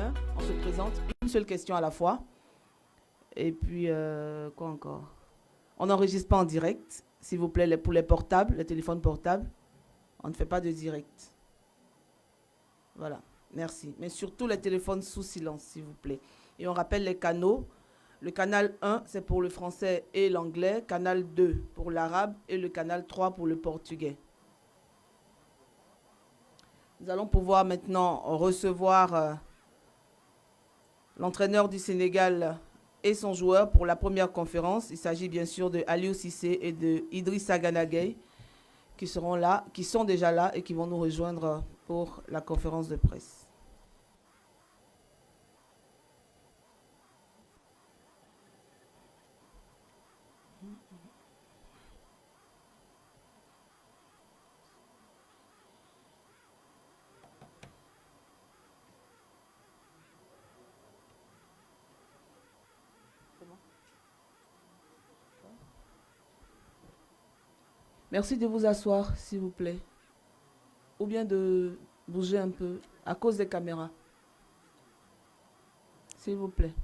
main, on se présente, une seule question à la fois. Et puis, quoi encore? On n'enregistre pas en direct, s'il vous plaît, pour les portables, les téléphones portables. On ne fait pas de direct. Voilà, merci. Mais surtout les téléphones sous silence, s'il vous plaît. Et on rappelle les canaux. Le canal 1, c'est pour le français et l'anglais. Canal 2 pour l'arabe et le canal 3 pour le portugais. Nous allons pouvoir maintenant recevoir l'entraîneur du Sénégal et son joueur pour la première conférence. Il s'agit bien sûr de Aliou Cissé et de Idrissa Gana Gueye qui seront là, qui sont déjà là et qui vont nous rejoindre pour la conférence de presse. Merci de vous asseoir, s'il vous plaît. Ou bien de bouger un peu à cause des caméras. S'il vous plaît.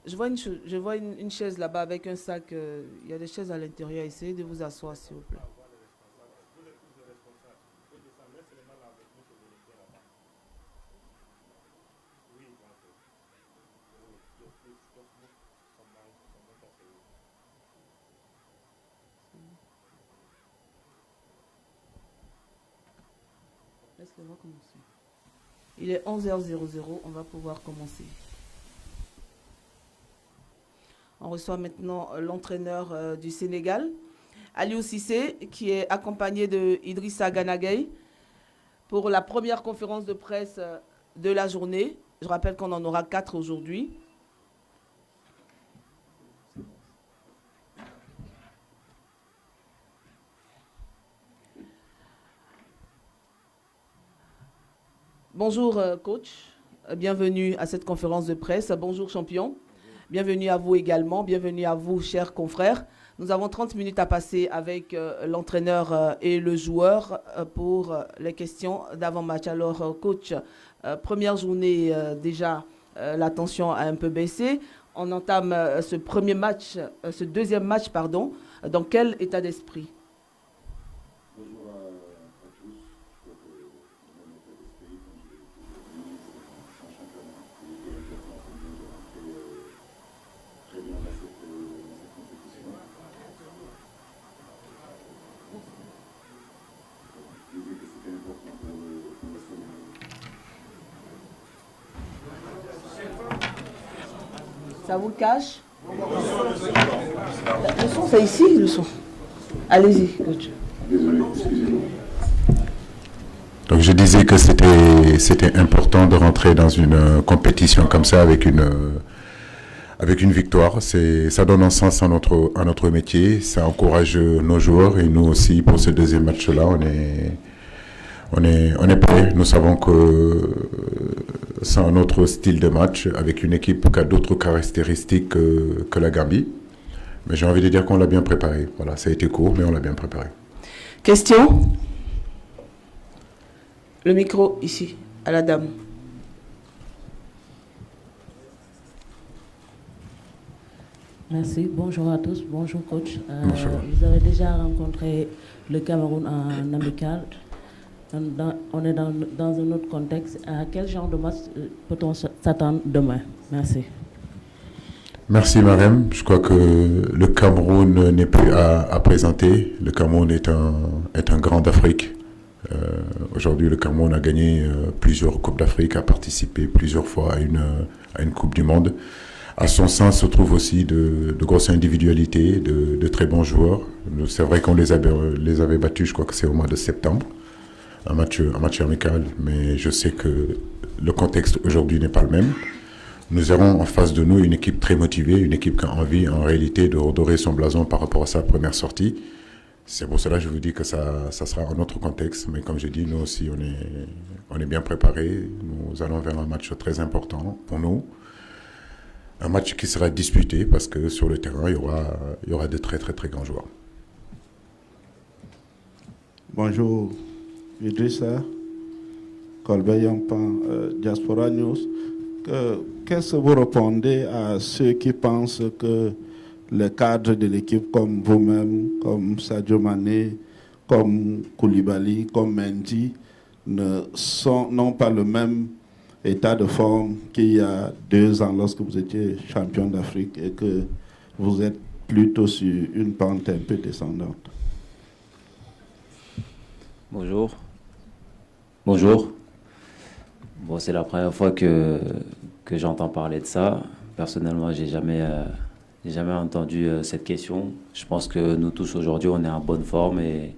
Je vois une chaise là-bas avec un sac. Il y a des chaises à l'intérieur. Essayez de vous asseoir, s'il vous plaît. On va commencer. Il est 11h00, on va pouvoir commencer. On reçoit maintenant l'entraîneur du Sénégal, Aliou Cissé, qui est accompagné de Idrissa Gana Gueye pour la première conférence de presse de la journée. Je rappelle qu'on en aura 4 aujourd'hui. Bonjour coach, bienvenue à cette conférence de presse. Bonjour champion, bienvenue à vous également, bienvenue à vous chers confrères. Nous avons 30 minutes à passer avec l'entraîneur et le joueur pour les questions d'avant-match. Alors coach, première journée déjà, la tension a un peu baissé. On entame ce deuxième match, pardon. Dans quel état d'esprit? Ça vous cache? Le son, c'est ici, le son. Allez-y, coach. Désolé, excusez-moi. Donc je disais que c'était important de rentrer dans une compétition comme ça avec une victoire. Ça donne un sens à notre métier, ça encourage nos joueurs et nous aussi pour ce deuxième match-là, on est prêts. Nous savons que c'est un autre style de match avec une équipe qui a d'autres caractéristiques que la Gambie. Mais j'ai envie de dire qu'on l'a bien préparé. Voilà, ça a été court, mais on l'a bien préparé. Question? Le micro ici, à la dame. Merci, bonjour à tous, bonjour coach. Bonjour. Vous avez déjà rencontré le Cameroun en amical. On est dans un autre contexte. À quel genre de match peut-on s'attendre demain? Merci. Merci Marem. Je crois que le Cameroun n'est plus à présenter. Le Cameroun est un grand d'Afrique. Aujourd'hui, le Cameroun a gagné plusieurs Coupes d'Afrique, a participé plusieurs fois à une Coupe du Monde. À son sein se trouvent aussi de grosses individualités, de très bons joueurs. C'est vrai qu'on les avait battus, je crois que c'est au mois de septembre, un match amical, mais je sais que le contexte aujourd'hui n'est pas le même. Nous aurons en face de nous une équipe très motivée, une équipe qui a envie en réalité de redorer son blason par rapport à sa première sortie. C'est pour cela que je vous dis que ça sera un autre contexte, mais comme je dis, nous aussi on est bien préparés. Nous allons vers un match très important pour nous. Un match qui sera disputé parce que sur le terrain, il y aura de très très très grands joueurs. Bonjour Idrissa. Colbert Yampan, Diaspora News. Qu'est-ce que vous répondez à ceux qui pensent que les cadres de l'équipe, comme vous-même, comme Sadio Mané, comme Koulibaly, comme Mendy, n'ont pas le même état de forme qu'il y a 2 ans lorsque vous étiez champion d'Afrique et que vous êtes plutôt sur une pente un peu descendante? Bonjour. Bonjour. Bon, c'est la première fois que j'entends parler de ça. Personnellement, j'ai jamais entendu cette question. Je pense que nous tous aujourd'hui, on est en bonne forme et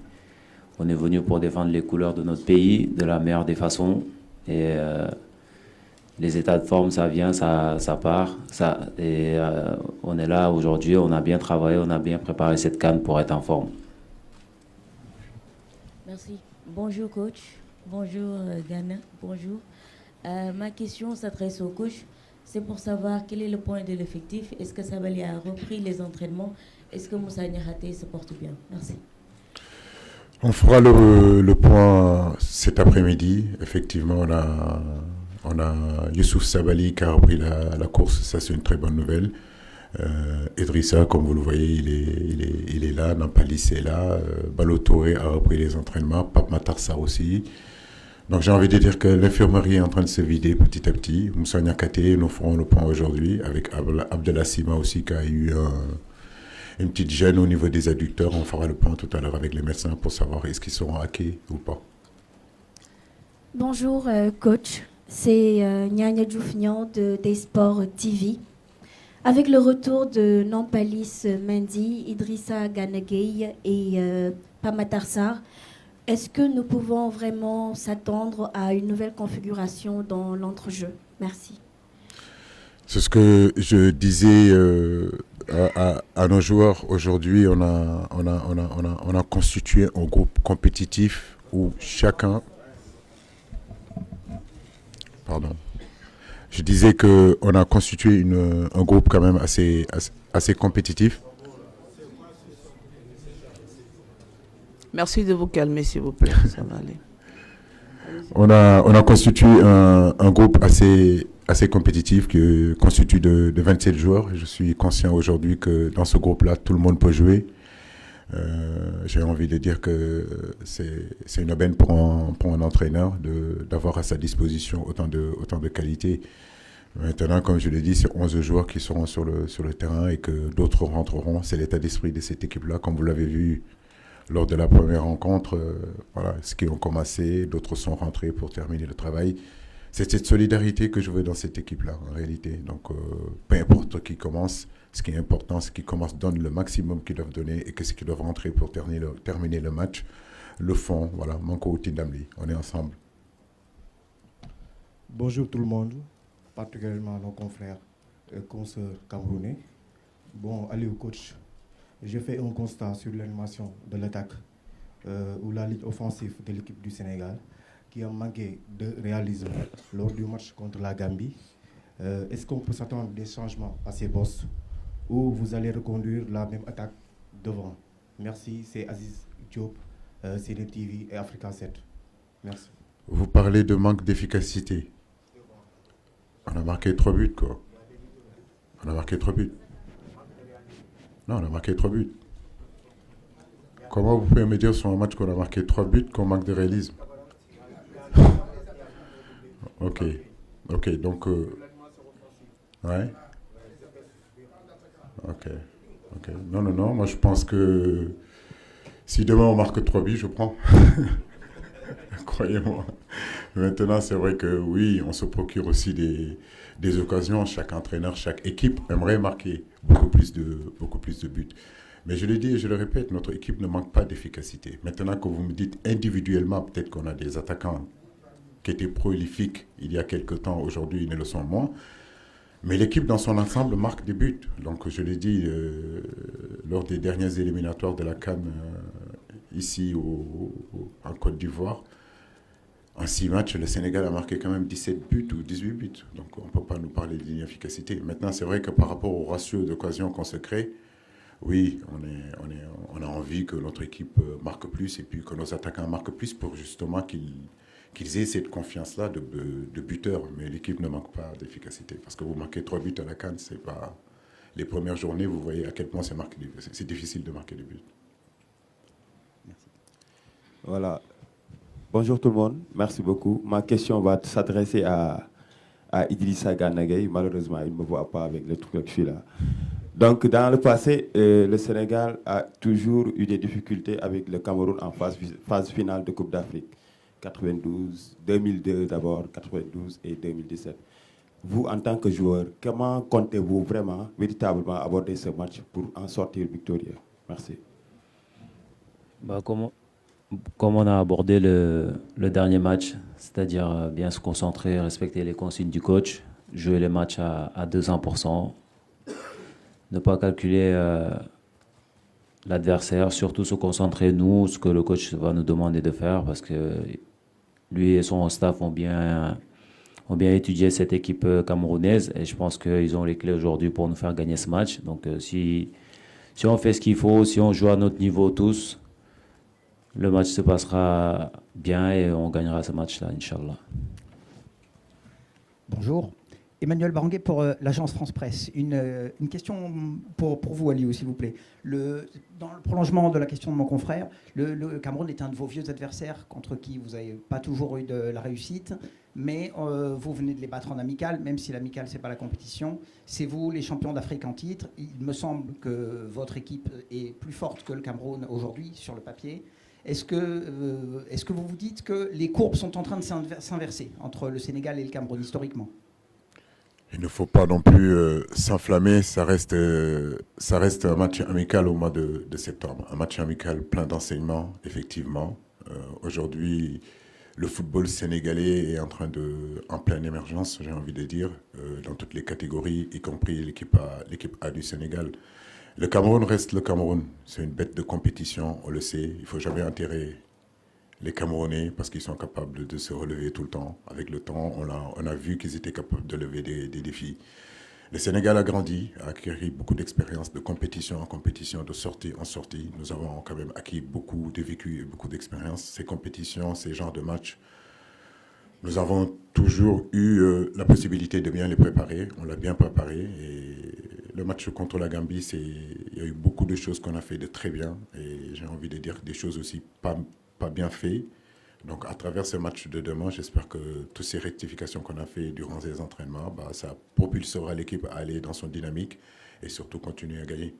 on est venu pour défendre les couleurs de notre pays de la meilleure des façons. Et les états de forme, ça vient, ça part. Et on est là aujourd'hui, on a bien travaillé, on a bien préparé cette CAN pour être en forme. Merci. Bonjour coach. Bonjour Ghana. Bonjour. Ma question s'adresse au coach. C'est pour savoir quel est le point de l'effectif. Est-ce que Sabaly a repris les entraînements? Est-ce que Moussa Niakhaté se porte bien? Merci. On fera le point cet après-midi. Effectivement, on a Youssouf Sabaly qui a repris la course. Ça, c'est une très bonne nouvelle. Idrissa, comme vous le voyez, il est là. Nampalis est là. Ballo Touré a repris les entraînements. Pape Matar Sarr aussi. Donc j'ai envie de dire que l'infirmerie est en train de se vider petit à petit. Moussa Niakhaté, nous ferons le point aujourd'hui avec Abdallah Sima aussi qui a eu une petite gêne au niveau des adducteurs. On fera le point tout à l'heure avec les médecins pour savoir est-ce qu'ils seront hackés ou pas. Bonjour coach, c'est Nyanya Djoufnian de Daysport TV. Avec le retour de Nampalis Mendy, Idrissa Gana Gueye et Pape Matar Sarr, est-ce que nous pouvons vraiment s'attendre à une nouvelle configuration dans l'entrejeu? Merci. C'est ce que je disais à nos joueurs. Aujourd'hui, on a constitué un groupe compétitif où chacun... Pardon. Je disais qu'on a constitué un groupe quand même assez compétitif. Merci de vous calmer, s'il vous plaît. Ça va aller. On a constitué un groupe assez compétitif qui constitue de 27 joueurs. Je suis conscient aujourd'hui que dans ce groupe-là, tout le monde peut jouer. J'ai envie de dire que c'est une aubaine pour un entraîneur d'avoir à sa disposition autant de qualité. Maintenant, comme je l'ai dit, c'est 11 joueurs qui seront sur le terrain et que d'autres rentreront. C'est l'état d'esprit de cette équipe-là, comme vous l'avez vu lors de la première rencontre. Voilà, ceux qui ont commencé, d'autres sont rentrés pour terminer le travail. C'est cette solidarité que je veux dans cette équipe-là, en réalité. Donc, peu importe qui commence, ce qui est important, c'est qu'ils commencent, donnent le maximum qu'ils doivent donner et que ceux qui doivent rentrer pour terminer le match le font. Voilà, Manko Tindamli, on est ensemble. Bonjour tout le monde, particulièrement nos confrères et consoeurs camerounais. Bon, allez au coach. J'ai fait un constat sur l'animation de l'attaque ou la ligne offensive de l'équipe du Sénégal qui a manqué de réalisme lors du match contre la Gambie. Est-ce qu'on peut s'attendre des changements à ces postes ou vous allez reconduire la même attaque devant? Merci, c'est Aziz Diop, CDTV et Africa 7. Merci. Vous parlez de manque d'efficacité. On a marqué 3 buts, quoi. On a marqué 3 buts. Non, on a marqué 3 buts. Comment vous pouvez me dire sur un match qu'on a marqué 3 buts qu'on manque de réalisme? Ok, donc... ouais. Ok. Non, moi je pense que si demain on marque 3 buts, je prends. Croyez-moi. Maintenant, c'est vrai que oui, on se procure aussi des occasions. Chaque entraîneur, chaque équipe aimerait marquer beaucoup plus de buts. Mais je le dis et je le répète, notre équipe ne manque pas d'efficacité. Maintenant que vous me dites individuellement, peut-être qu'on a des attaquants qui étaient prolifiques il y a quelque temps, aujourd'hui ils ne le sont moins. Mais l'équipe dans son ensemble marque des buts. Donc je l'ai dit lors des dernières éliminatoires de la CAN ici en Côte d'Ivoire. En 6 matchs, le Sénégal a marqué quand même 17 buts ou 18 buts. Donc on ne peut pas nous parler d'inefficacité. Maintenant, c'est vrai que par rapport au ratio d'occasion qu'on se crée, oui, on a envie que notre équipe marque plus et puis que nos attaquants marquent plus pour justement qu'ils qu'ils aient cette confiance-là de buteur. Mais l'équipe ne manque pas d'efficacité. Parce que vous marquez 3 buts à la CAN, c'est pas... Les premières journées, vous voyez à quel point c'est difficile de marquer des buts. Merci. Voilà. Bonjour tout le monde, merci beaucoup. Ma question va s'adresser à Idrissa Gana Gueye. Malheureusement, il ne me voit pas avec le truc que je suis là. Donc, dans le passé, le Sénégal a toujours eu des difficultés avec le Cameroun en phase finale de Coupe d'Afrique. 92, 2002 d'abord, 92 et 2017. Vous, en tant que joueur, comment comptez-vous vraiment, véritablement aborder ce match pour en sortir victorieux? Merci. Bah, comme on a abordé le dernier match, c'est-à-dire bien se concentrer, respecter les consignes du coach, jouer les matchs à 200%, ne pas calculer l'adversaire, surtout se concentrer, nous, ce que le coach va nous demander de faire, parce que lui et son staff ont bien étudié cette équipe camerounaise, et je pense qu'ils ont les clés aujourd'hui pour nous faire gagner ce match. Donc si on fait ce qu'il faut, si on joue à notre niveau tous, le match se passera bien et on gagnera ce match-là, Inch'Allah. Bonjour. Emmanuel Baranguet pour l'agence France Presse. Une question pour vous, Aliou, s'il vous plaît. Dans le prolongement de la question de mon confrère, le Cameroun est un de vos vieux adversaires contre qui vous n'avez pas toujours eu de la réussite, mais vous venez de les battre en amical, même si l'amical, ce n'est pas la compétition. C'est vous, les champions d'Afrique en titre. Il me semble que votre équipe est plus forte que le Cameroun aujourd'hui, sur le papier. Est-ce que vous vous dites que les courbes sont en train de s'inverser entre le Sénégal et le Cameroun, historiquement? Il ne faut pas non plus s'enflammer, ça reste un match amical au mois de septembre. Un match amical plein d'enseignements, effectivement. Aujourd'hui, le football sénégalais est en pleine émergence, j'ai envie de dire, dans toutes les catégories, y compris l'équipe A du Sénégal. Le Cameroun reste le Cameroun, c'est une bête de compétition, on le sait. Il ne faut jamais enterrer les Camerounais parce qu'ils sont capables de se relever tout le temps. Avec le temps, on a vu qu'ils étaient capables de lever des défis. Le Sénégal a grandi, a acquis beaucoup d'expérience de compétition en compétition, de sortie en sortie. Nous avons quand même acquis beaucoup de vécu et beaucoup d'expérience. Ces compétitions, ces genres de matchs, nous avons toujours eu la possibilité de bien les préparer. On l'a bien préparé. Et le match contre la Gambie, il y a eu beaucoup de choses qu'on a fait de très bien. Et j'ai envie de dire des choses aussi pas bien faites. Donc à travers ce match de demain, j'espère que toutes ces rectifications qu'on a fait durant ces entraînements, ça propulsera l'équipe à aller dans son dynamique et surtout continuer à gagner.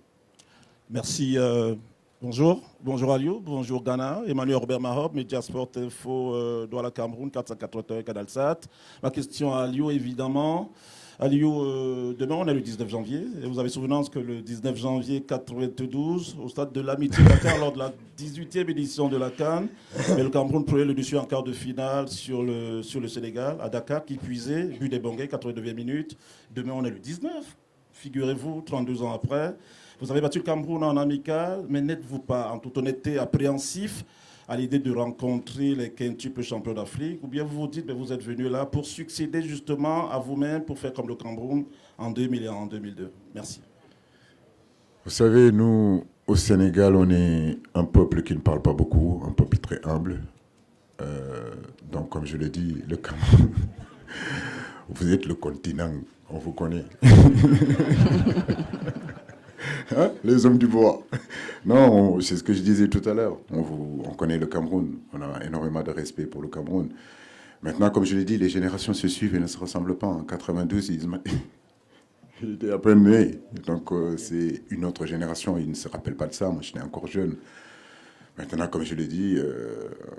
Merci. Bonjour Aliou, bonjour Ghana, Emmanuel Robert Marob, Mediasport Info, Douala Cameroun, 481 Canal Sat. Ma question à Aliou, évidemment. Aliou, demain on est le 19 janvier. Et vous avez souvenance que le 19 janvier 92, au stade de l'Amitié Dakar, lors de la 18e édition de la CAN, le Cameroun prenait le dessus en quart de finale sur le Sénégal, à Dakar, qui puisait, but des Bangais, 89e minute. Demain on est le 19, figurez-vous, 32 ans après. Vous avez battu le Cameroun en amical, mais n'êtes-vous pas, en toute honnêteté, appréhensif à l'idée de rencontrer les quintuples champions d'Afrique, ou bien vous vous dites que vous êtes venu là pour succéder justement à vous-même, pour faire comme le Cameroun en 2000 et en 2002. Merci. Vous savez, nous, au Sénégal, on est un peuple qui ne parle pas beaucoup, un peuple très humble. Donc, comme je l'ai dit, le Cameroun, vous êtes le continent, on vous connaît. Hein, les hommes du bois. Non, c'est ce que je disais tout à l'heure. On connaît le Cameroun. On a énormément de respect pour le Cameroun. Maintenant, comme je l'ai dit, les générations se suivent et ne se ressemblent pas. En 92, il était à peine né. Donc, c'est une autre génération. Ils ne se rappellent pas de ça. Moi, j'étais encore jeune. Maintenant, comme je l'ai dit,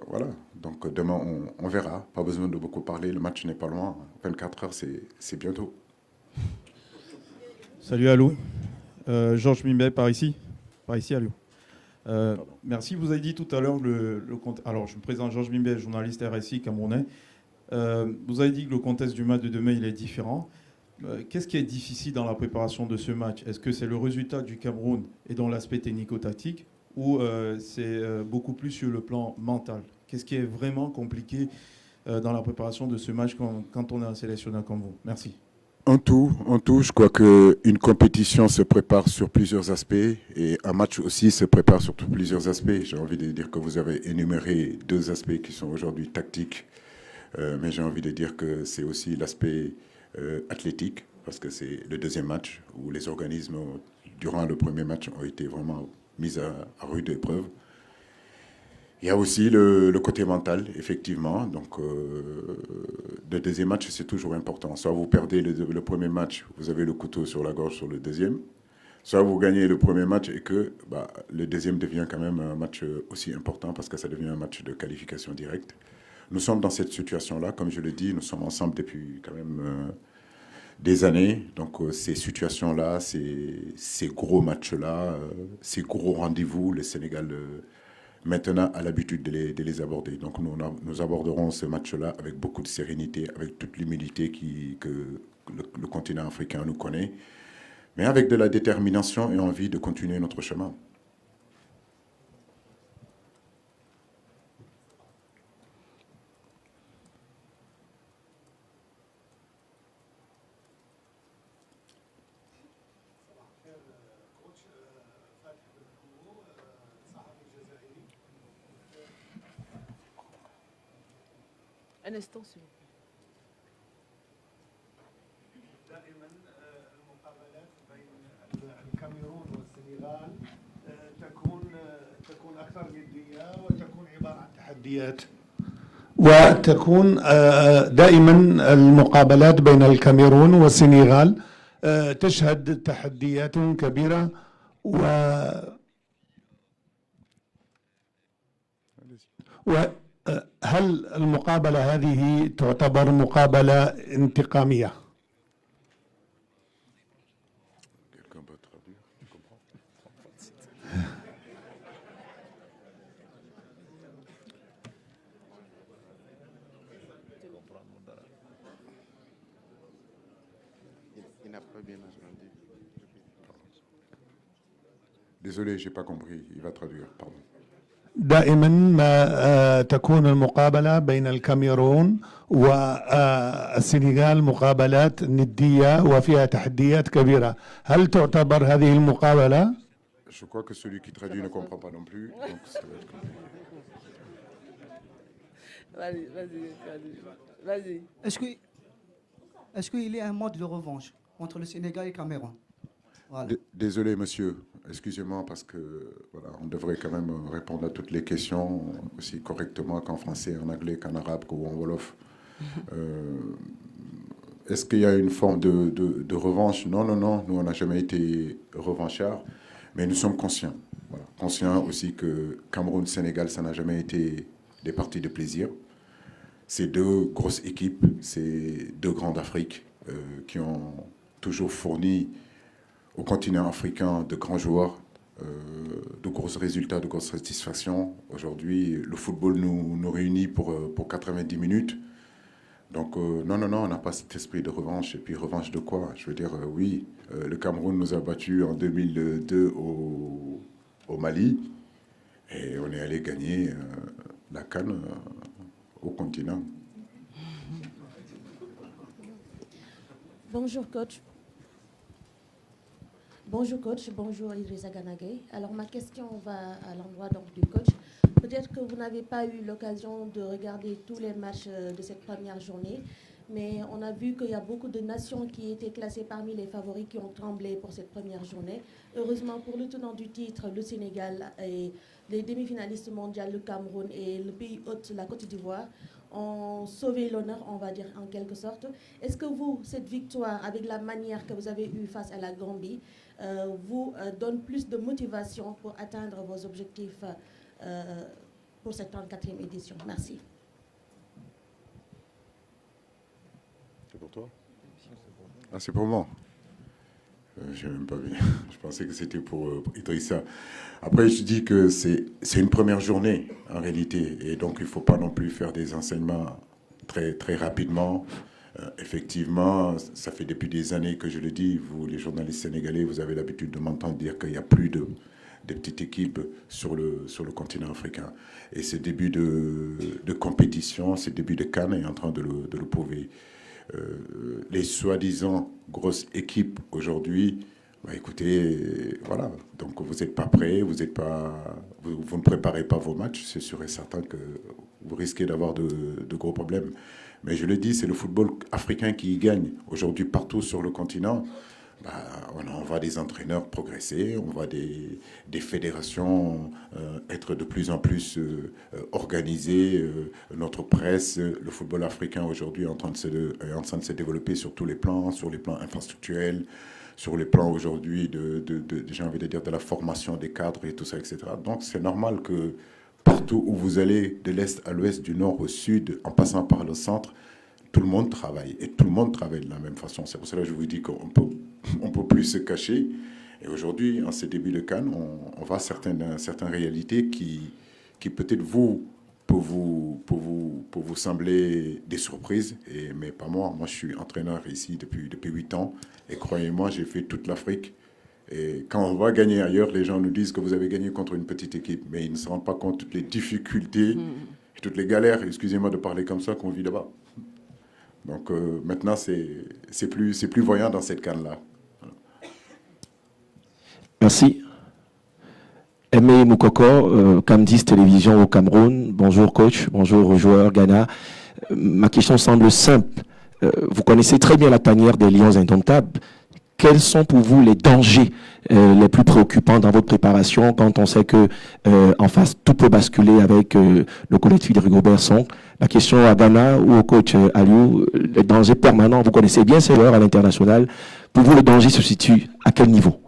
voilà. Donc, demain, on verra. Pas besoin de beaucoup parler. Le match n'est pas loin. 24 heures, c'est bientôt. Salut, Alou. Georges Mimbé, par ici, Aliou. Merci. Vous avez dit tout à l'heure alors, je me présente Georges Mimbé, journaliste RSI camerounais. Vous avez dit que le contexte du match de demain, il est différent. Qu'est-ce qui est difficile dans la préparation de ce match? Est-ce que c'est le résultat du Cameroun et dans l'aspect technico-tactique, ou c'est beaucoup plus sur le plan mental? Qu'est-ce qui est vraiment compliqué dans la préparation de ce match quand on est un sélectionneur comme vous? Merci. En tout, je crois qu'une compétition se prépare sur plusieurs aspects et un match aussi se prépare sur plusieurs aspects. J'ai envie de dire que vous avez énuméré deux aspects qui sont aujourd'hui tactiques Mais j'ai envie de dire que c'est aussi l'aspect athlétique, parce que c'est le deuxième match où les organismes, durant le premier match, ont été vraiment mis à rude épreuve. Il y a aussi le côté mental, effectivement. Donc, le deuxième match, c'est toujours important. Soit vous perdez le premier match, vous avez le couteau sur la gorge sur le deuxième. Soit vous gagnez le premier match et que le deuxième devient quand même un match aussi important parce que ça devient un match de qualification directe. Nous sommes dans cette situation-là. Comme je le dis, nous sommes ensemble depuis quand même des années. Donc, ces situations-là, ces gros matchs-là, ces gros rendez-vous, le Sénégal... maintenant a l'habitude de les aborder. Donc nous aborderons ce match-là avec beaucoup de sérénité, avec toute l'humilité que le continent africain nous connaît, mais avec de la détermination et envie de continuer notre chemin. Un instant, s'il vous plaît. دائما المقابلات بين الكاميرون والسنغال تكون اكثر جديه وتكون عباره عن تحديات وتكون دائما المقابلات بين الكاميرون والسنغال تشهد تحديات كبيره هل المقابلة هذه تعتبر مقابلة انتقامية؟ Désolé, j'ai pas compris. Il va traduire, pardon. دائما ما تكون المقابلة بين الكاميرون والسنغال مقابلات ندية وفيها تحديات كبيرة. هل تعتبر هذه المقابلة؟ Je crois que celui qui traduit ne comprend pas non plus. Donc ça va être compliqué. Vas-y. Est-ce qu'il y a un mode de revanche entre le Sénégal et le Cameroun? Voilà. Désolé, monsieur. Excusez-moi parce que voilà, on devrait quand même répondre à toutes les questions aussi correctement qu'en français, en anglais, qu'en arabe, qu'en wolof. Est-ce qu'il y a une forme de revanche? Non. Nous, on n'a jamais été revanchards, mais nous sommes conscients. Voilà. Conscients aussi que Cameroun-Sénégal, ça n'a jamais été des parties de plaisir. C'est deux grosses équipes, c'est deux grandes Afriques qui ont toujours fourni au continent africain de grands joueurs, de gros résultats, de grosses satisfactions. Aujourd'hui, le football nous réunit pour 90 minutes. Donc, non, on n'a pas cet esprit de revanche. Et puis, revanche de quoi? Je veux dire, oui, le Cameroun nous a battus en 2002 au Mali. Et on est allé gagner la CAN au continent. Bonjour, coach. Bonjour coach, bonjour Idrissa Gana Gueye. Alors ma question va à l'endroit donc du coach. Peut-être que vous n'avez pas eu l'occasion de regarder tous les matchs de cette première journée, mais on a vu qu'il y a beaucoup de nations qui étaient classées parmi les favoris qui ont tremblé pour cette première journée. Heureusement pour le tenant du titre, le Sénégal, et les demi-finalistes mondiaux, le Cameroun et le pays hôte, la Côte d'Ivoire, ont sauvé l'honneur, on va dire en quelque sorte. Est-ce que vous, cette victoire, avec la manière que vous avez eue face à la Gambie, vous donne plus de motivation pour atteindre vos objectifs pour cette 34e édition? Merci. C'est pour toi? Ah, c'est pour moi. Je n'ai même pas vu. Je pensais que c'était pour Idrissa. Après, je dis que c'est une première journée, en réalité. Et donc, il ne faut pas non plus faire des enseignements très, très rapidement. Effectivement, ça fait depuis des années que je le dis. Vous, les journalistes sénégalais, vous avez l'habitude de m'entendre dire qu'il n'y a plus de petites équipes sur le continent africain. Et ce début de compétition, ce début de CAN est en train de le prouver. Les soi-disant grosses équipes aujourd'hui Bah, écoutez, voilà. Donc vous n'êtes pas prêt, vous ne préparez pas vos matchs. C'est sûr et certain que vous risquez d'avoir de gros problèmes. Mais je le dis, c'est le football africain qui y gagne. Aujourd'hui, partout sur le continent, bah, on voit des entraîneurs progresser, on voit des fédérations être de plus en plus organisées. Notre presse, le football africain aujourd'hui est en train de se développer sur tous les plans, sur les plans infrastructurels, sur les plans aujourd'hui j'ai envie de dire, de la formation des cadres et tout ça, etc. Donc c'est normal que partout où vous allez, de l'Est à l'Ouest, du Nord au Sud, en passant par le centre, tout le monde travaille. Et tout le monde travaille de la même façon. C'est pour cela que je vous dis qu'on peut plus se cacher. Et aujourd'hui, en ce début de CAN, on voit certaines réalités qui peut-être pour vous sembler des surprises, mais pas moi. Moi, je suis entraîneur ici depuis 8 ans. Et croyez-moi, j'ai fait toute l'Afrique. Et quand on va gagner ailleurs, les gens nous disent que vous avez gagné contre une petite équipe. Mais ils ne se rendent pas compte de toutes les difficultés et toutes les galères, excusez-moi de parler comme ça, qu'on vit là-bas. Donc maintenant, c'est plus voyant dans cette CAN-là. Voilà. Merci. Aimé Moukoko, Cam10 Télévision au Cameroun. Bonjour coach, bonjour aux joueurs Ghana. Ma question semble simple. Vous connaissez très bien la tanière des Lions indomptables. Quels sont pour vous les dangers les plus préoccupants dans votre préparation quand on sait que en face tout peut basculer avec le collectif de Rigobert Song? La question à Ghana ou au coach Aliou, les dangers permanents, vous connaissez bien ces joueurs à l'international. Pour vous, le danger se situe à quel niveau?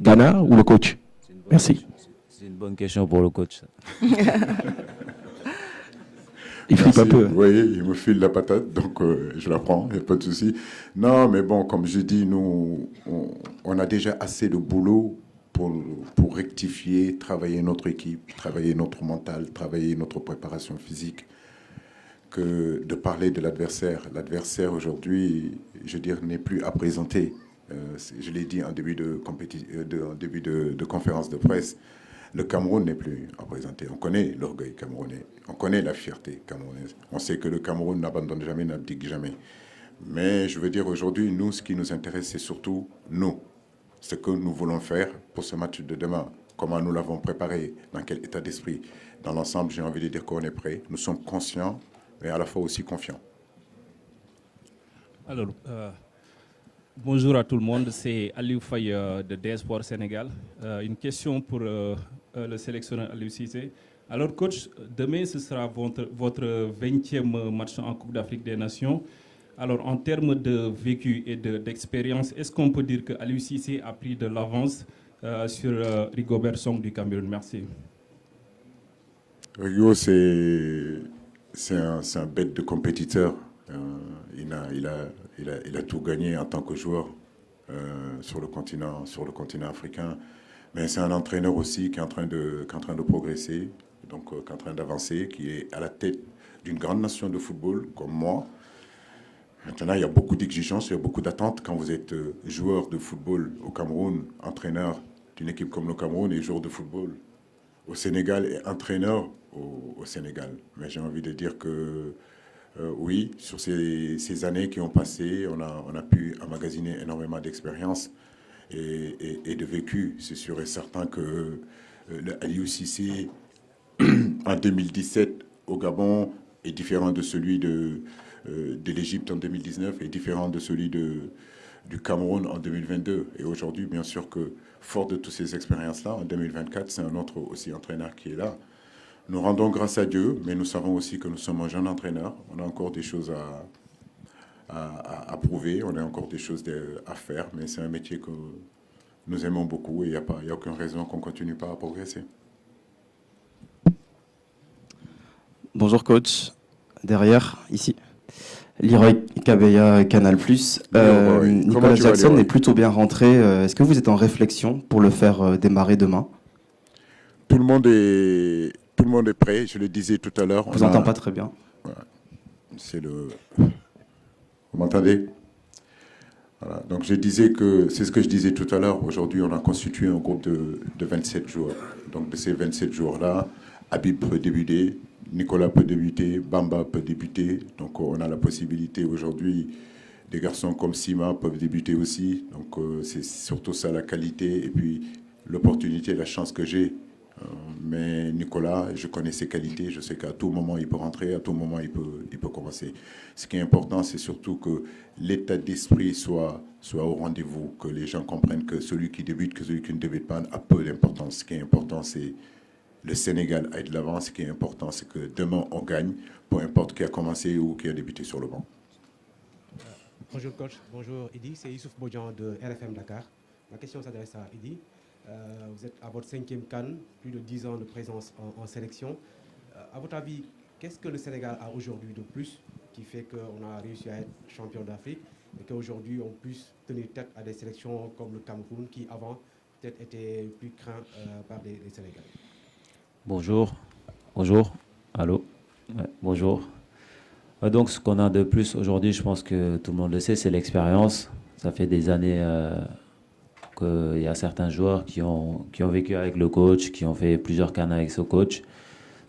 Ghana ou le coach? Merci. C'est une bonne question pour le coach. Il flippe un peu. Vous voyez, il me file la patate, donc je la prends, il n'y a pas de souci. Non, mais bon, comme je dis, nous, on a déjà assez de boulot pour rectifier, travailler notre équipe, travailler notre mental, travailler notre préparation physique, que de parler de l'adversaire. L'adversaire, aujourd'hui, je veux dire, n'est plus à présenter. Je l'ai dit en début de conférence de presse. Le Cameroun n'est plus à présenter. On connaît l'orgueil camerounais, on connaît la fierté camerounaise. On sait que le Cameroun n'abandonne jamais, n'abdique jamais. Mais je veux dire, aujourd'hui, nous, ce qui nous intéresse, c'est surtout nous. Ce que nous voulons faire pour ce match de demain. Comment nous l'avons préparé, dans quel état d'esprit. Dans l'ensemble, j'ai envie de dire qu'on est prêt. Nous sommes conscients, mais à la fois aussi confiants. Alors, bonjour à tout le monde, c'est Aliou Faye de DS-Sport Sénégal. Une question pour le sélectionneur Aliou Cissé. Alors coach, demain ce sera votre 20e match en Coupe d'Afrique des Nations. Alors en termes de vécu et d'expérience, est-ce qu'on peut dire que Aliou Cissé a pris de l'avance sur Rigobert Song du Cameroun? Merci. Rigo, c'est un bête de compétiteur. Il a tout gagné en tant que joueur sur le continent africain. Mais c'est un entraîneur aussi qui est en train de progresser, donc qui est en train d'avancer, qui est à la tête d'une grande nation de football comme moi. Maintenant, il y a beaucoup d'exigences, il y a beaucoup d'attentes quand vous êtes joueur de football au Cameroun, entraîneur d'une équipe comme le Cameroun et joueur de football au Sénégal et entraîneur au Sénégal. Mais j'ai envie de dire que oui, sur ces années qui ont passé, on a pu emmagasiner énormément d'expérience et de vécu. C'est sûr et certain que le Aliou Cissé, en 2017, au Gabon, est différent de celui de l'Égypte en 2019, est différent de celui du Cameroun en 2022. Et aujourd'hui, bien sûr que, fort de toutes ces expériences-là, en 2024, c'est un autre aussi entraîneur qui est là. Nous rendons grâce à Dieu, mais nous savons aussi que nous sommes un jeune entraîneur. On a encore des choses à prouver, on a encore des choses à faire, mais c'est un métier que nous aimons beaucoup et il n'y a aucune raison qu'on ne continue pas à progresser. Bonjour coach, derrière, ici. Leroy Kabeya, Canal+. Nicolas Jackson est plutôt bien rentré. Est-ce que vous êtes en réflexion pour le faire démarrer demain? Tout le monde est prêt, je le disais tout à l'heure. Je vous entends pas très bien. Voilà. Vous m'entendez? Voilà. Donc je disais que, c'est ce que je disais tout à l'heure, aujourd'hui on a constitué un groupe de 27 joueurs. Donc de ces 27 joueurs-là, Habib peut débuter, Nicolas peut débuter, Bamba peut débuter. Donc on a la possibilité aujourd'hui des garçons comme Sima peuvent débuter aussi. Donc c'est surtout ça la qualité et puis l'opportunité, la chance que j'ai. Mais Nicolas, je connais ses qualités, je sais qu'à tout moment il peut rentrer, à tout moment il peut commencer. Ce qui est important, c'est surtout que l'état d'esprit soit au rendez-vous, que les gens comprennent que celui qui débute, que celui qui ne débute pas a peu d'importance. Ce qui est important, c'est le Sénégal aille de l'avant. Ce qui est important, c'est que demain on gagne, peu importe qui a commencé ou qui a débuté sur le banc. Bonjour coach, bonjour Idi, c'est Youssouf Bodjan de RFM Dakar. Ma question s'adresse à Idi. Vous êtes à votre 5e CAN, plus de 10 ans de présence en sélection. À votre avis, qu'est-ce que le Sénégal a aujourd'hui de plus qui fait qu'on a réussi à être champion d'Afrique et qu'aujourd'hui on puisse tenir tête à des sélections comme le Cameroun qui avant peut-être étaient plus craints par les Sénégalais? Bonjour. Bonjour. Allô. Ouais, bonjour. Donc ce qu'on a de plus aujourd'hui, je pense que tout le monde le sait, c'est l'expérience. Ça fait des années qu'il y a certains joueurs qui ont vécu avec le coach, qui ont fait plusieurs CAN avec ce coach.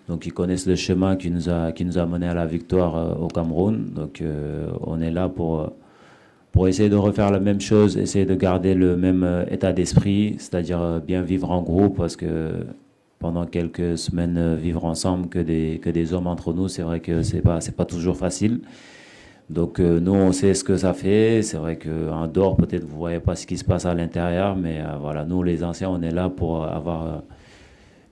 Donc ils connaissent le chemin qui nous a mené à la victoire au Cameroun. Donc on est là pour essayer de refaire la même chose, essayer de garder le même état d'esprit, c'est-à-dire bien vivre en groupe, parce que pendant quelques semaines vivre ensemble que des hommes entre nous, c'est vrai que c'est pas toujours facile. Donc nous, on sait ce que ça fait. C'est vrai qu'en dehors, peut-être vous ne voyez pas ce qui se passe à l'intérieur, mais voilà, nous, les anciens, on est là pour avoir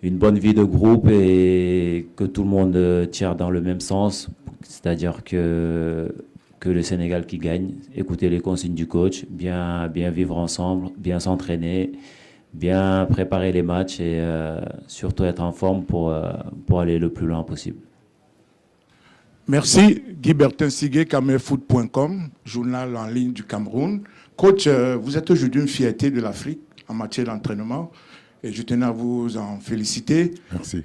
une bonne vie de groupe et que tout le monde tire dans le même sens. C'est-à-dire que le Sénégal qui gagne, écouter les consignes du coach, bien vivre ensemble, bien s'entraîner, bien préparer les matchs et surtout être en forme pour aller le plus loin possible. Merci. Guy Bertin Sigué, camerofoot.com, journal en ligne du Cameroun. Coach, vous êtes aujourd'hui une fierté de l'Afrique en matière d'entraînement et je tenais à vous en féliciter. Merci.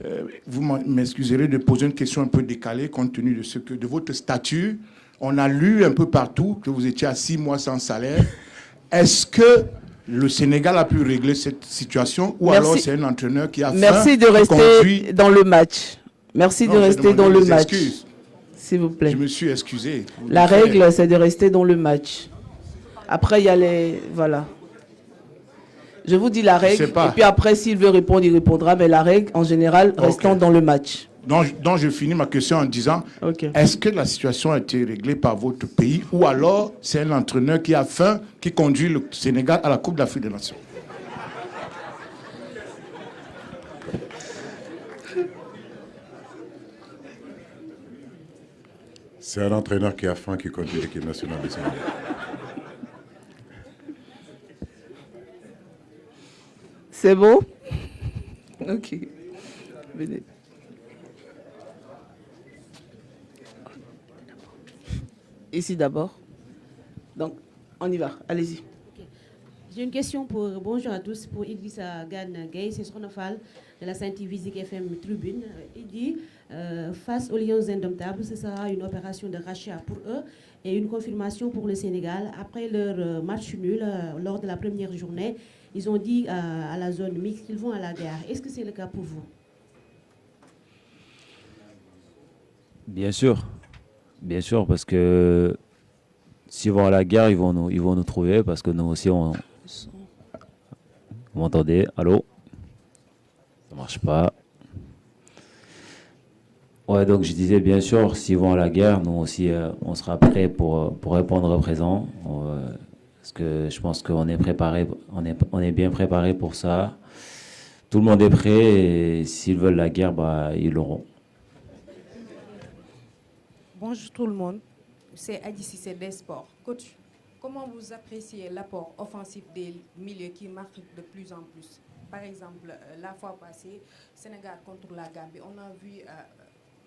Vous m'excuserez de poser une question un peu décalée compte tenu de votre statut. On a lu un peu partout que vous étiez à 6 mois sans salaire. Est-ce que le Sénégal a pu régler cette situation ou alors c'est un entraîneur qui a Merci de rester dans le match. Merci de rester dans le match. S'il vous plaît. Je me suis excusé. La règle, c'est de rester dans le match. Après, il y a les... Voilà. Je vous dis la règle. Et puis après, s'il veut répondre, il répondra. Mais la règle, en général, restons dans le match. Donc, je finis ma question en disant, est-ce que la situation a été réglée par votre pays ou alors c'est un entraîneur qui a faim, qui conduit le Sénégal à la Coupe d'Afrique des Nations? C'est un entraîneur qui a faim qui conduit l'équipe nationale du Sénégal. C'est bon? Ok. Venez. Ici d'abord. Donc, on y va. Allez-y. J'ai une question bonjour à tous, pour Idrissa Gana Gueye, c'est Sonofal de la Saint-TV FM Tribune. Il dit, face aux Lions indomptables, ce sera une opération de rachat pour eux et une confirmation pour le Sénégal. Après leur match nul, lors de la première journée, ils ont dit à la zone mixte qu'ils vont à la guerre. Est-ce que c'est le cas pour vous? Bien sûr, parce que s'ils vont à la guerre, ils vont nous trouver, parce que nous aussi, vous m'entendez? Allô? Ça marche pas. Ouais, donc je disais, bien sûr, s'ils vont à la guerre, nous aussi, on sera prêts pour répondre présent. Parce que je pense qu'on est préparé, on est bien préparé pour ça. Tout le monde est prêt et s'ils veulent la guerre, ils l'auront. Bonjour tout le monde, c'est Adi Cissé des Sports. Coach, comment vous appréciez l'apport offensif des milieux qui marquent de plus en plus? Par exemple, la fois passée, Sénégal contre la Gambie, on a vu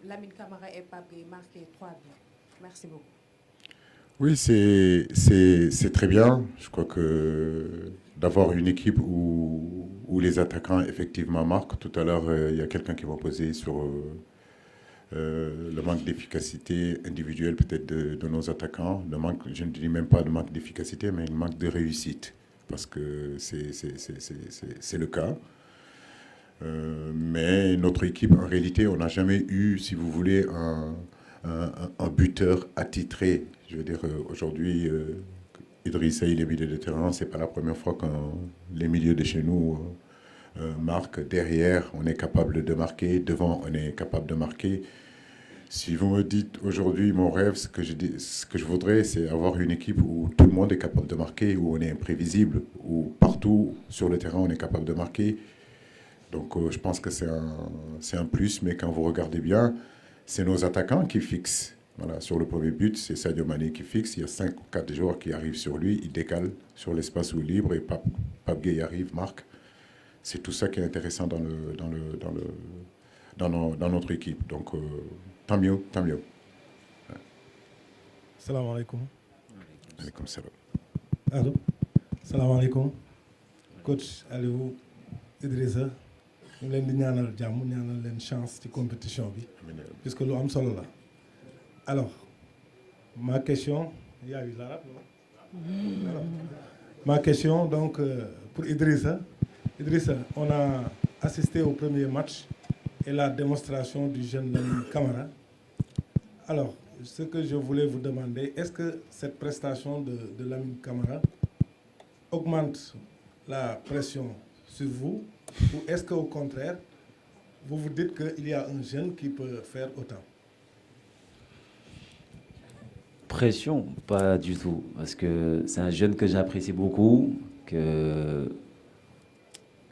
Lamine Camara et Pape Gueye marquer 3 buts. Merci beaucoup. Oui, c'est très bien. Je crois que d'avoir une équipe où les attaquants effectivement marquent. Tout à l'heure, il y a quelqu'un qui m'a posé sur le manque d'efficacité individuelle peut-être de nos attaquants. Je ne dis même pas de manque d'efficacité, mais un manque de réussite. Parce que c'est le cas. Mais notre équipe, en réalité, on n'a jamais eu, si vous voulez, un buteur attitré. Je veux dire, aujourd'hui, Idrissa, il est milieu de terrain. Ce n'est pas la première fois que les milieux de chez nous marquent. Derrière, on est capable de marquer. Devant, on est capable de marquer. Si vous me dites aujourd'hui, mon rêve, ce que je voudrais, c'est avoir une équipe où tout le monde est capable de marquer, où on est imprévisible, où partout sur le terrain, on est capable de marquer. Donc, je pense que c'est un plus. Mais quand vous regardez bien, c'est nos attaquants qui fixent. Voilà, sur le premier but, c'est Sadio Mané qui fixe. Il y a 5 ou 4 joueurs qui arrivent sur lui. Il décale sur l'espace où libre et Pape Gueye arrive, marque. C'est tout ça qui est intéressant dans notre équipe. Donc, tant mieux, tant mieux. Ouais. Salam alaikum. Alaikum salam. Allô. Salam alaikum. Coach Aliou Idrissa, ñu leen di ñaanal jàmm ñaanal leen chance ci compétition bi. Puisque lu am solo la. Alors, ma question, il y a eu l'arabe, non? Ma question, donc, pour Idrissa. Idrissa, on a assisté au premier match et la démonstration du jeune Lamine Camara. Alors, ce que je voulais vous demander, est-ce que cette prestation de Lamine Camara augmente la pression sur vous ou est-ce qu'au contraire, vous vous dites qu'il y a un jeune qui peut faire autant? Pression, pas du tout, parce que c'est un jeune que j'apprécie beaucoup, que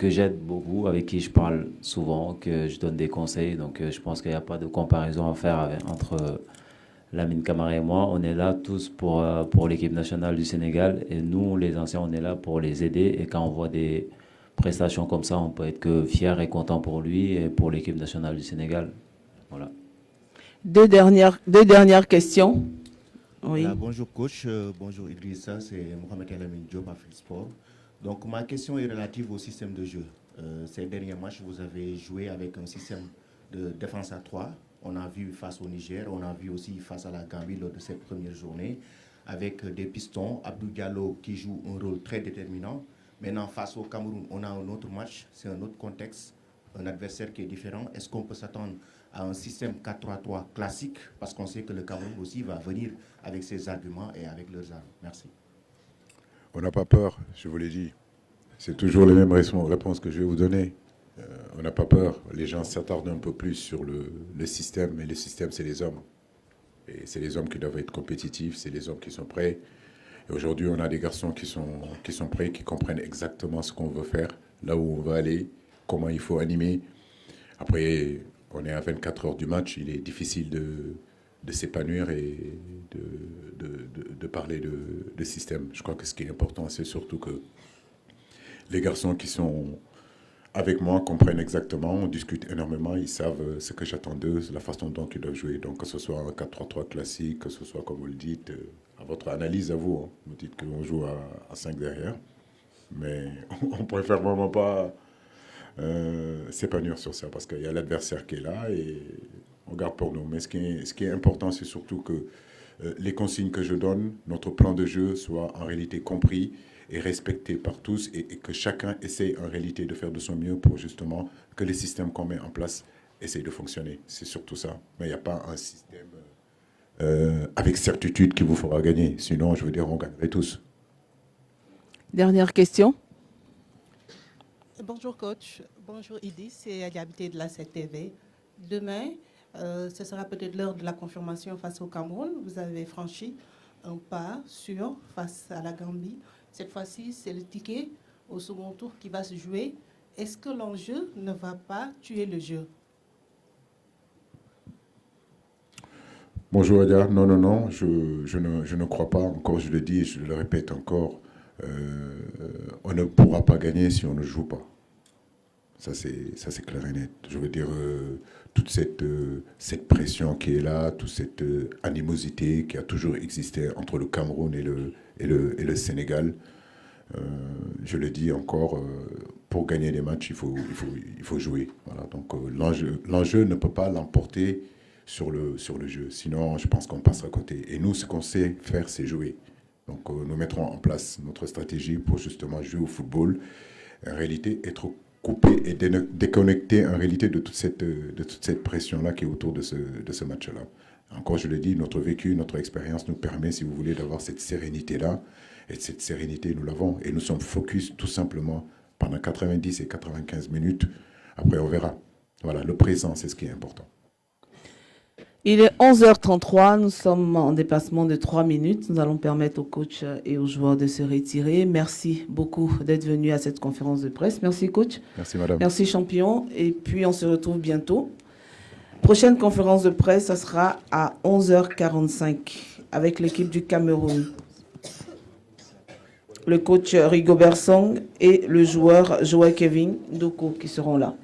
j'aide beaucoup, avec qui je parle souvent, que je donne des conseils. Donc je pense qu'il n'y a pas de comparaison à faire entre Lamine Camara et moi. On est là tous pour l'équipe nationale du Sénégal et nous, les anciens, on est là pour les aider. Et quand on voit des prestations comme ça, on peut être que fier et content pour lui et pour l'équipe nationale du Sénégal. Voilà. Deux dernières questions. Oui. Voilà, bonjour coach, bonjour Idrissa, c'est Mohamed Elamine Diop, Afrique Sport. Donc ma question est relative au système de jeu. Ces derniers matchs, vous avez joué avec un système de défense à 3. On a vu face au Niger, on a vu aussi face à la Gambie lors de cette première journée, avec des pistons, Abdou Diallo qui joue un rôle très déterminant. Maintenant, face au Cameroun, on a un autre match, c'est un autre contexte, un adversaire qui est différent. Est-ce qu'on peut s'attendre à un système 4-3-3 classique, parce qu'on sait que le Cameroun aussi va venir avec ses arguments et avec leurs armes. Merci. On n'a pas peur, je vous l'ai dit. C'est toujours les mêmes réponses que je vais vous donner. On n'a pas peur. Les gens s'attardent un peu plus sur le système, mais le système, c'est les hommes. Et c'est les hommes qui doivent être compétitifs, c'est les hommes qui sont prêts. Et aujourd'hui, on a des garçons qui sont prêts, qui comprennent exactement ce qu'on veut faire, là où on va aller, comment il faut animer. Après, on est à 24 heures du match, il est difficile de s'épanouir et de parler de système. Je crois que ce qui est important, c'est surtout que les garçons qui sont avec moi comprennent exactement, on discute énormément, ils savent ce que j'attends d'eux, la façon dont ils doivent jouer. Donc que ce soit un 4-3-3 classique, que ce soit comme vous le dites, à votre analyse à vous, hein. Vous dites qu'on joue à 5 derrière, mais on préfère vraiment pas s'épanouir sur ça parce qu'il y a l'adversaire qui est là et on garde pour nous. Mais ce qui est important, c'est surtout que les consignes que je donne, notre plan de jeu soit en réalité compris et respecté par tous et que chacun essaye en réalité de faire de son mieux pour justement que les systèmes qu'on met en place essayent de fonctionner. C'est surtout ça. Mais il n'y a pas un système avec certitude qui vous fera gagner. Sinon, je veux dire, on gagnerait tous. Dernière question. Bonjour coach, bonjour Idi, c'est Aliabité de la CTV. Demain, ce sera peut-être l'heure de la confirmation face au Cameroun. Vous avez franchi un pas sûr face à la Gambie. Cette fois-ci, c'est le ticket au second tour qui va se jouer. Est-ce que l'enjeu ne va pas tuer le jeu? Bonjour Adia, non, je ne crois pas, encore je le dis et je le répète encore, on ne pourra pas gagner si on ne joue pas. Ça c'est clair et net. Je veux dire, toute cette pression qui est là, toute cette animosité qui a toujours existé entre le Cameroun et le Sénégal, je le dis encore, pour gagner des matchs, il faut jouer. Voilà, donc l'enjeu ne peut pas l'emporter sur le jeu. Sinon, je pense qu'on passera à côté. Et nous, ce qu'on sait faire, c'est jouer. Donc nous mettrons en place notre stratégie pour justement jouer au football. En réalité, être coupé et déconnecté en réalité de toute cette pression-là qui est autour de ce match-là. Encore, je le dis, notre vécu, notre expérience nous permet, si vous voulez, d'avoir cette sérénité-là. Et cette sérénité, nous l'avons. Et nous sommes focus tout simplement pendant 90 et 95 minutes. Après, on verra. Voilà, le présent, c'est ce qui est important. Il est 11h33, nous sommes en dépassement de 3 minutes. Nous allons permettre aux coachs et aux joueurs de se retirer. Merci beaucoup d'être venus à cette conférence de presse. Merci coach. Merci madame. Merci champion. Et puis on se retrouve bientôt. Prochaine conférence de presse, ça sera à 11h45 avec l'équipe du Cameroun. Le coach Rigobert Song et le joueur Joël Kevin Doko qui seront là.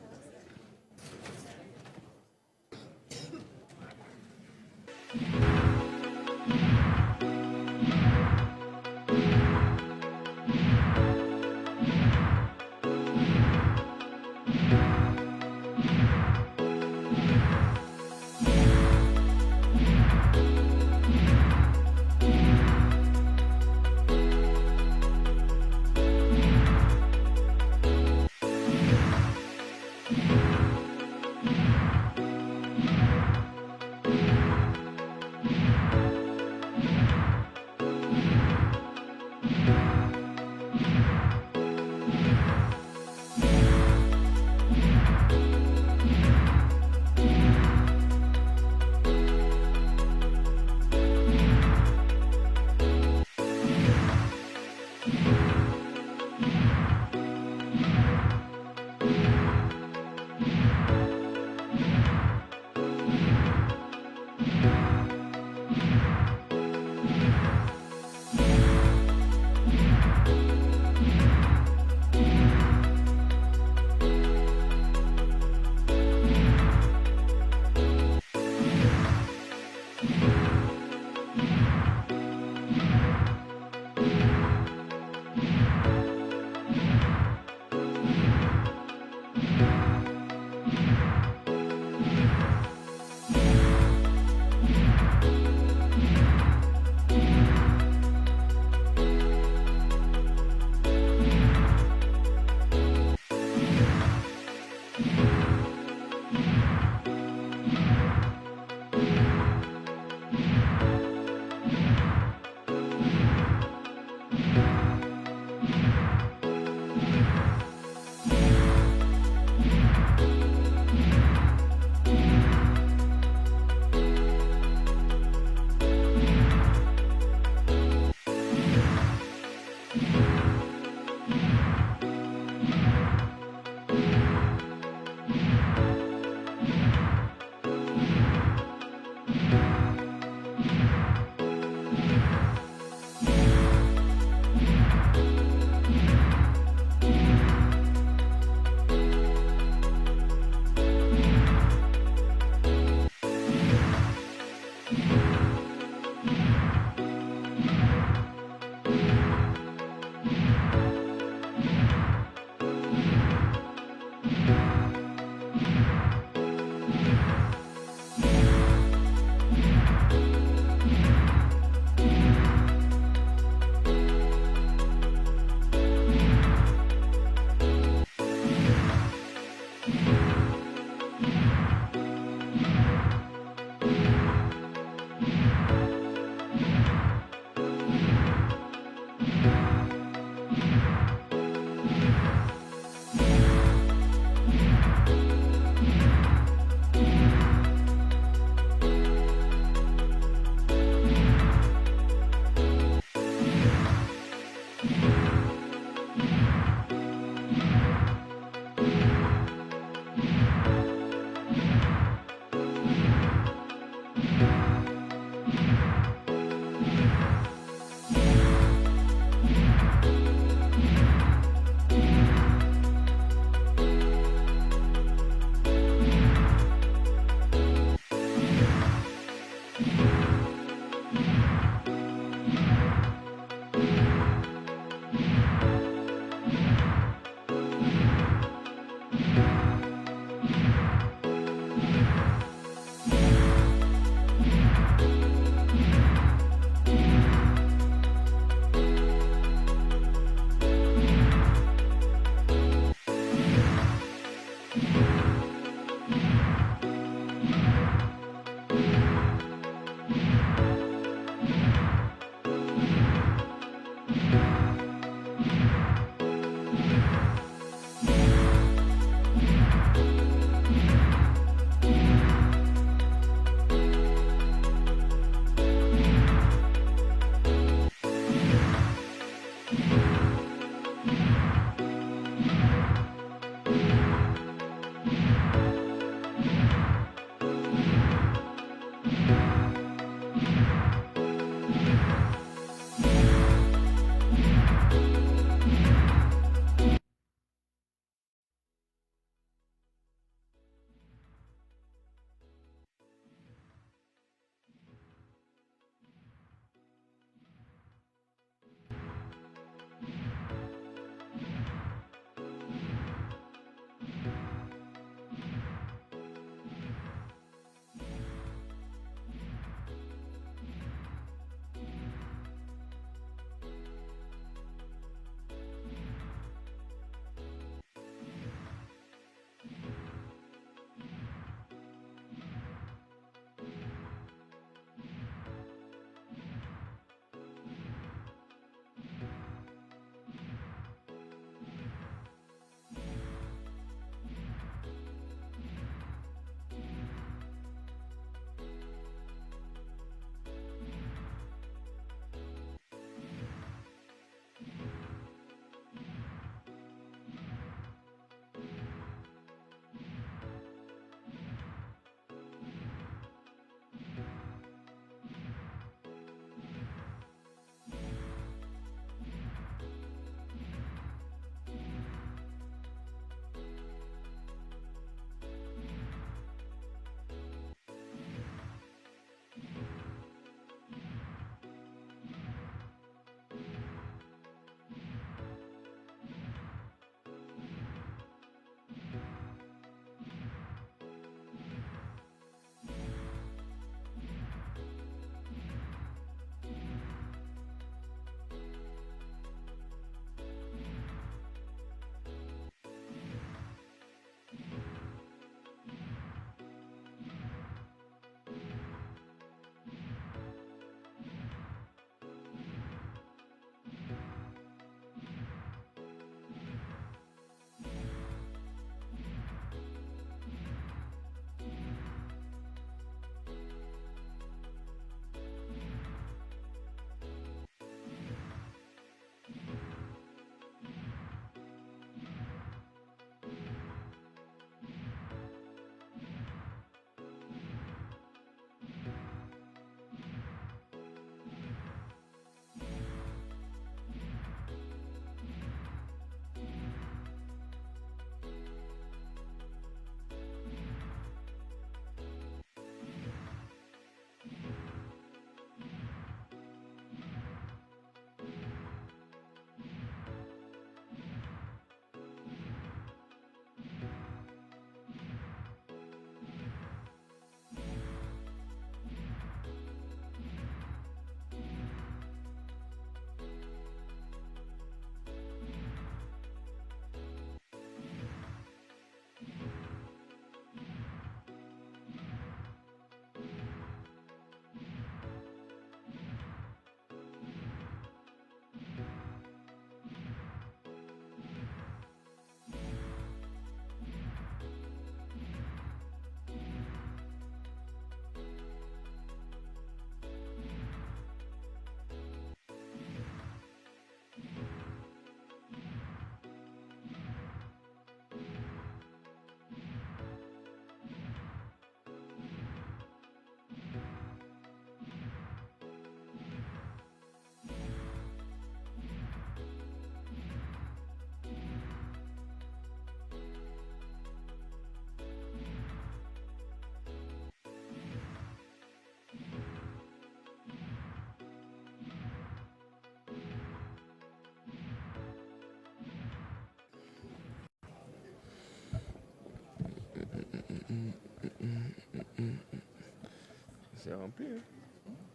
C'est rempli, hein?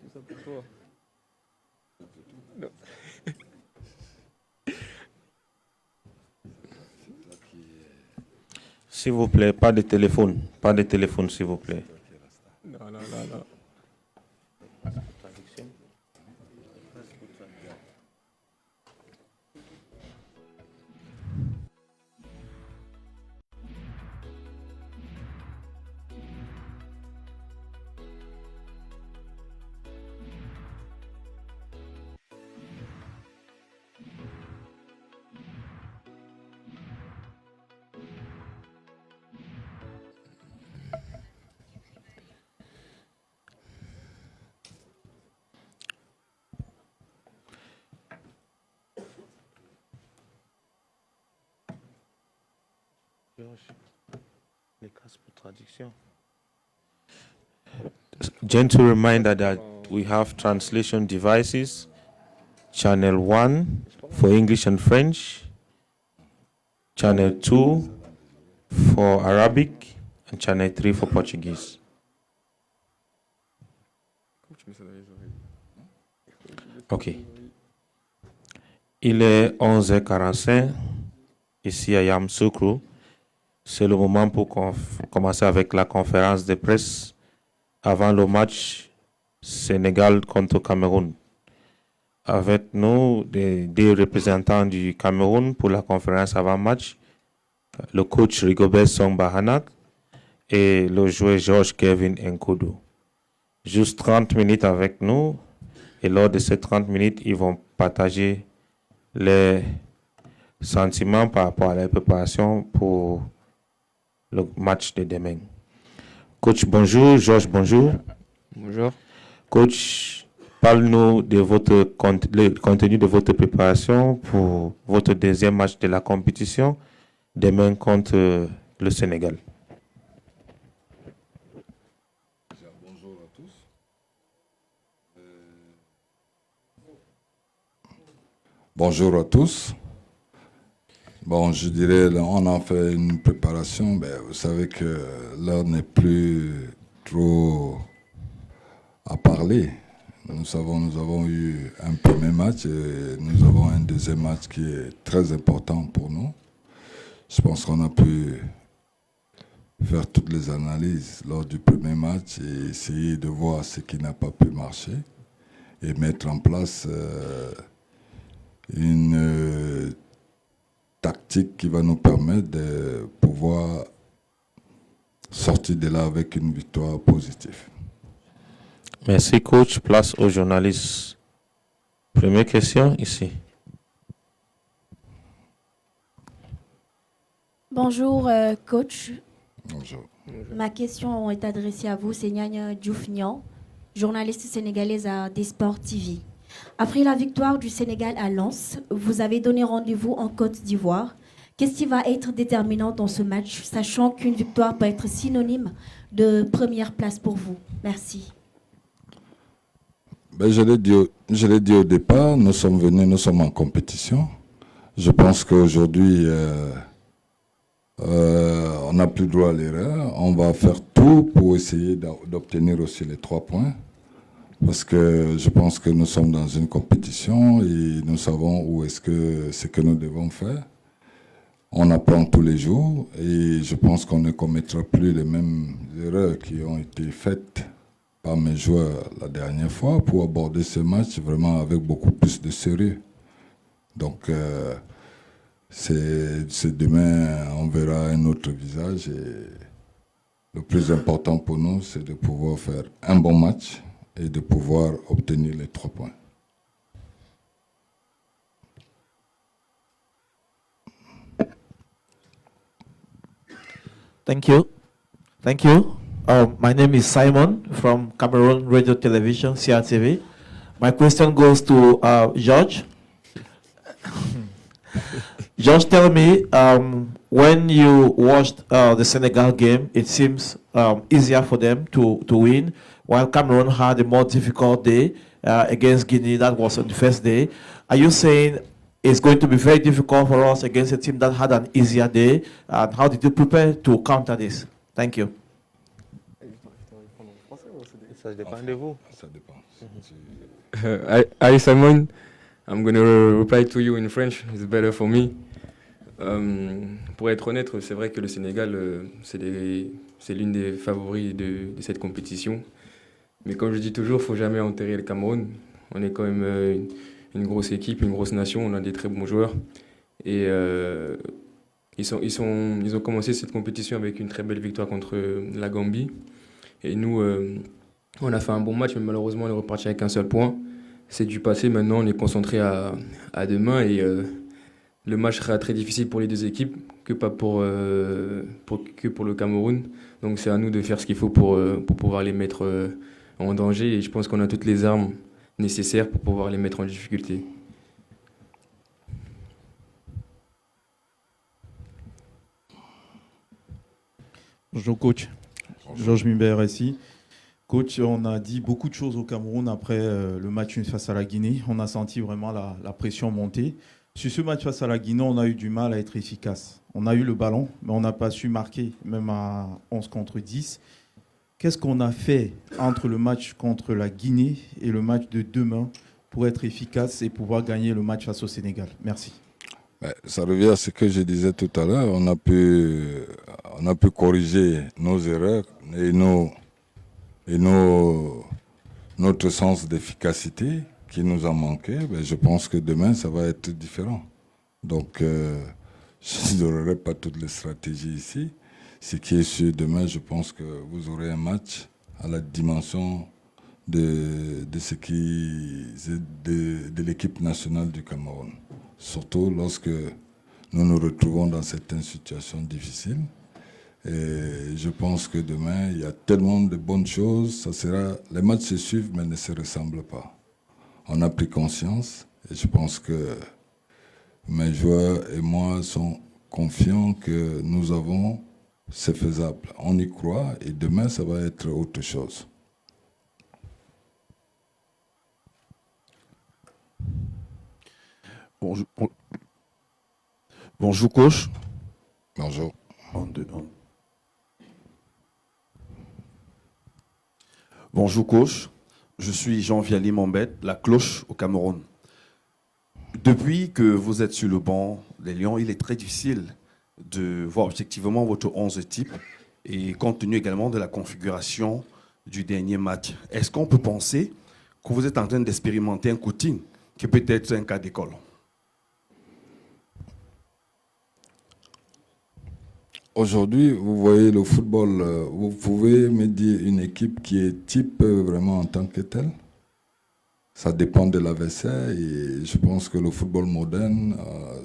Tout ça pour toi. Non. S'il vous plaît, pas de téléphone. Pas de téléphone, s'il vous plaît. Non. Gentle reminder that we have translation devices, channel 1 for English and French, channel 2 for Arabic, and channel 3 for Portuguese. Ok. Il est 11h45 ici à Yamoussoukro. C'est le moment pour commencer avec la conférence de presse avant le match Sénégal contre Cameroun. Avec nous, des représentants du Cameroun pour la conférence avant-match, le coach Rigobert Song Bahanak et le joueur Georges Kevin Nkodo. Juste 30 minutes avec nous, et lors de ces 30 minutes, ils vont partager les sentiments par rapport à la préparation pour le match de demain. Coach, bonjour. Georges, bonjour. Bonjour. Coach, parle-nous de le contenu de votre préparation pour votre deuxième match de la compétition demain contre le Sénégal. Bonjour à tous. Bonjour à tous. Bon, je dirais, on a fait une préparation. Ben, vous savez que l'heure n'est plus trop à parler. Nous avons eu un premier match et nous avons un deuxième match qui est très important pour nous. Je pense qu'on a pu faire toutes les analyses lors du premier match et essayer de voir ce qui n'a pas pu marcher et mettre en place une tactique qui va nous permettre de pouvoir sortir de là avec une victoire positive. Merci coach. Place aux journalistes. Première question ici. Bonjour coach. Bonjour. Ma question est adressée à vous, c'est Nyanya Dioufnian, journaliste sénégalaise à Desport TV. Après la victoire du Sénégal à Lens, vous avez donné rendez-vous en Côte d'Ivoire. Qu'est-ce qui va être déterminant dans ce match, sachant qu'une victoire peut être synonyme de première place pour vous? Merci. Ben, je l'ai dit au départ, nous sommes venus, nous sommes en compétition. Je pense qu'aujourd'hui, on n'a plus droit à l'erreur. On va faire tout pour essayer d'obtenir aussi les 3 points. Parce que je pense que nous sommes dans une compétition et nous savons où est-ce que ce que nous devons faire. On apprend tous les jours et je pense qu'on ne commettra plus les mêmes erreurs qui ont été faites par mes joueurs la dernière fois pour aborder ce match vraiment avec beaucoup plus de sérieux. Donc, c'est demain, on verra un autre visage et le plus important pour nous, c'est de pouvoir faire un bon match et de pouvoir obtenir les 3 points. Thank you. Thank you. My name is Simon from Cameroon Radio Television, CRTV. My question goes to George. George, tell me, when you watched the Senegal game, it seems easier for them to win, while Cameroon had a more difficult day against Guinea. That was on the first day. Are you saying it's going to be very difficult for us against a team that had an easier day? And how did you prepare to counter this? Thank you. Ça dépend de vous. Ça dépend. Hi Simon, I'm going to reply to you in French. It's better for me. Pour être honnête, c'est vrai que le Sénégal, c'est l'une des favoris de cette compétition. Mais comme je dis toujours, il ne faut jamais enterrer le Cameroun. On est quand même une grosse équipe, une grosse nation. On a des très bons joueurs. Et ils ont commencé cette compétition avec une très belle victoire contre la Gambie. Et nous, on a fait un bon match, mais malheureusement, on est reparti avec un seul point. C'est du passé. Maintenant, on est concentré à demain. Et le match sera très difficile pour les deux équipes, que pour le Cameroun. Donc c'est à nous de faire ce qu'il faut pour pouvoir les mettre en danger. Et je pense qu'on a toutes les armes nécessaires pour pouvoir les mettre en difficulté. Bonjour coach, Georges Mibert ici. Coach, on a dit beaucoup de choses au Cameroun après le match face à la Guinée. On a senti vraiment la pression monter. Sur ce match face à la Guinée, on a eu du mal à être efficace. On a eu le ballon, mais on n'a pas su marquer, même à 11 contre 10. Qu'est-ce qu'on a fait entre le match contre la Guinée et le match de demain pour être efficace et pouvoir gagner le match face au Sénégal? Merci. Ça revient à ce que je disais tout à l'heure. On a pu corriger nos erreurs et notre sens d'efficacité qui nous a manqué. Je pense que demain, ça va être différent. Donc, je ne donnerai pas toutes les stratégies ici. Ce qui est sûr, demain, je pense que vous aurez un match à la dimension de l'équipe nationale du Cameroun. Surtout lorsque nous nous retrouvons dans certaines situations difficiles. Et je pense que demain, il y a tellement de bonnes choses. Les matchs se suivent, mais ne se ressemblent pas. On a pris conscience et je pense que mes joueurs et moi sont confiants que nous avons, c'est faisable. On y croit et demain, ça va être autre chose. Bonjour coach. Bonjour. Bonjour coach, je suis Jean Viali Mombet, la cloche au Cameroun. Depuis que vous êtes sur le banc des Lions, il est très difficile de voir objectivement votre 11 type et compte tenu également de la configuration du dernier match. Est-ce qu'on peut penser que vous êtes en train d'expérimenter un coaching qui peut être un cas d'école? Aujourd'hui, vous voyez le football, vous pouvez me dire une équipe qui est type vraiment en tant que telle? Ça dépend de l'adversaire et je pense que le football moderne,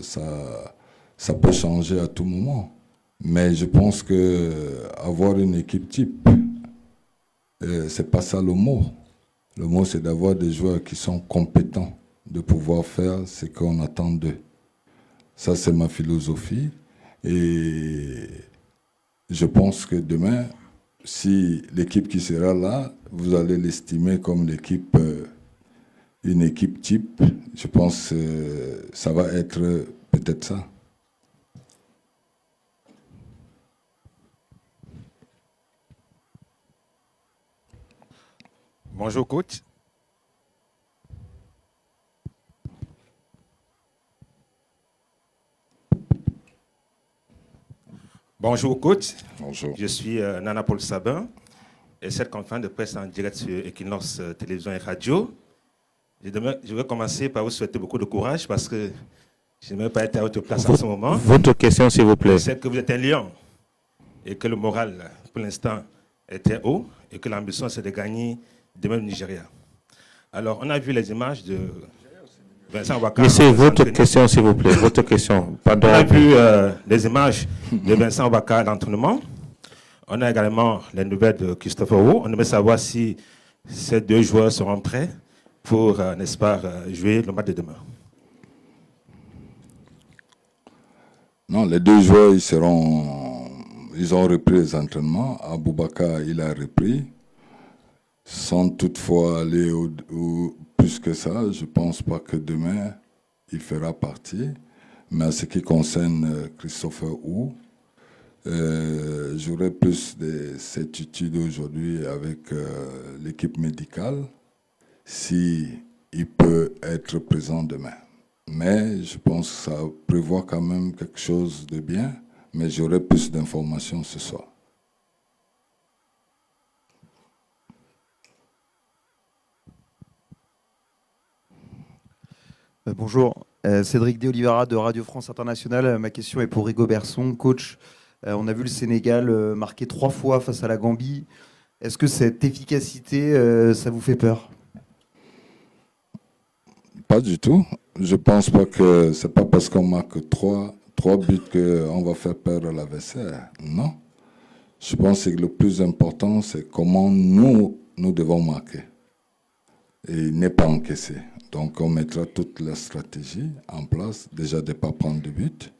ça peut changer à tout moment. Mais je pense que avoir une équipe type, c'est pas ça le mot. Le mot, c'est d'avoir des joueurs qui sont compétents de pouvoir faire ce qu'on attend d'eux. Ça, c'est ma philosophie. Et je pense que demain, si l'équipe qui sera là, vous allez l'estimer comme une équipe type. Je pense que ça va être peut-être ça. Bonjour coach. Bonjour coach. Bonjour. Je suis Nana Paul Sabin et cette conférence de presse en direct sur Equinox Télévision et Radio. Je vais commencer par vous souhaiter beaucoup de courage parce que je n'aimerais pas être à votre place en ce moment. Votre question, s'il vous plaît. C'est que vous êtes un lion et que le moral, pour l'instant, est très haut et que l'ambition, c'est de gagner demain le Nigeria. Alors, on a vu les images de Vincent Ouakar. Monsieur, votre question, s'il vous plaît. Votre question. Pardon. On a vu les images de Vincent Ouakar à l'entraînement. On a également les nouvelles de Christopher Wu. On aimerait savoir si ces deux joueurs seront prêts pour, n'est-ce pas, jouer le match de demain. Non, les deux joueurs, ils ont repris les entraînements. Aboubakar, il a repris. Sans toutefois aller plus que ça, je ne pense pas que demain, il fera partie. Mais en ce qui concerne Christopher Wu, J'aurais plus de certitude aujourd'hui avec l'équipe médicale si il peut être présent demain. Mais je pense que ça prévoit quand même quelque chose de bien, mais j'aurai plus d'informations ce soir. Bonjour, Cédric De Oliveira de Radio France Internationale. Ma question est pour Rigo Berson, coach. On a vu le Sénégal marquer 3 fois face à la Gambie. Est-ce que cette efficacité, ça vous fait peur? Pas du tout. Je pense pas que c'est pas parce qu'on marque trois buts qu'on va faire peur à l'adversaire. Non. Je pense que le plus important, c'est comment nous devons marquer et ne pas encaisser. Donc on mettra toute la stratégie en place, déjà de ne pas prendre de but,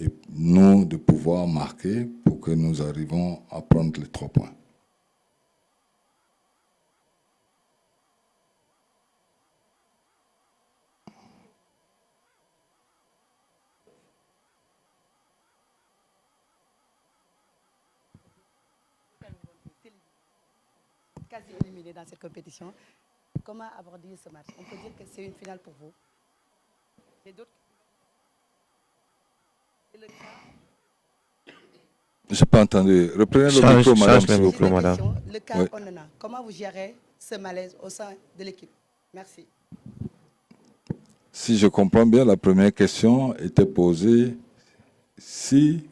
et nous de pouvoir marquer pour que nous arrivions à prendre les 3 points. Quasi éliminé dans cette compétition. Comment aborder ce match? On peut dire que c'est une finale pour vous. Et d'autres. Je n'ai pas entendu. Reprenez le micro, madame, s'il vous plaît. Le cas Oui. Onana, comment vous gérez ce malaise au sein de l'équipe? Merci. Si je comprends bien, la première question était posée si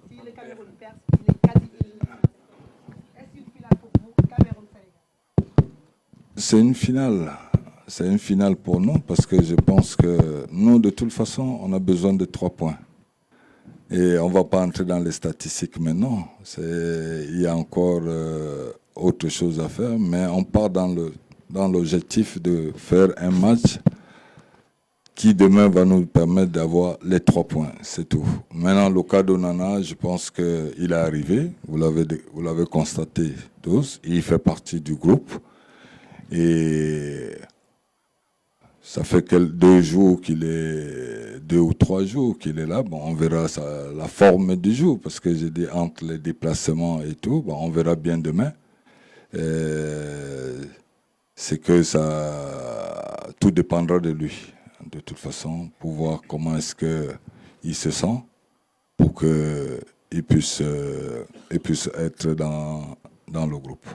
le Cameroun perd, il est quasi éliminé. Est-ce une finale pour vous, Cameroun-Sénégal? c'est une finale. C'est une finale pour nous parce que je pense que nous, de toute façon, on a besoin de 3 points. Et on ne va pas entrer dans les statistiques maintenant. Il y a encore autre chose à faire, mais on part dans l'objectif de faire un match qui demain va nous permettre d'avoir les 3 points. C'est tout. Maintenant, le cas d'Onana, je pense qu'il est arrivé. Vous l'avez constaté tous. Il fait partie du groupe. Et ça fait que 2 jours qu'il est, 2 ou 3 jours qu'il est là. Bon, on verra la forme du jour, parce que j'ai dit entre les déplacements et tout, bon, on verra bien demain. C'est que tout dépendra de lui, de toute façon, pour voir comment est-ce qu'il se sent, pour qu'il puisse être dans le groupe.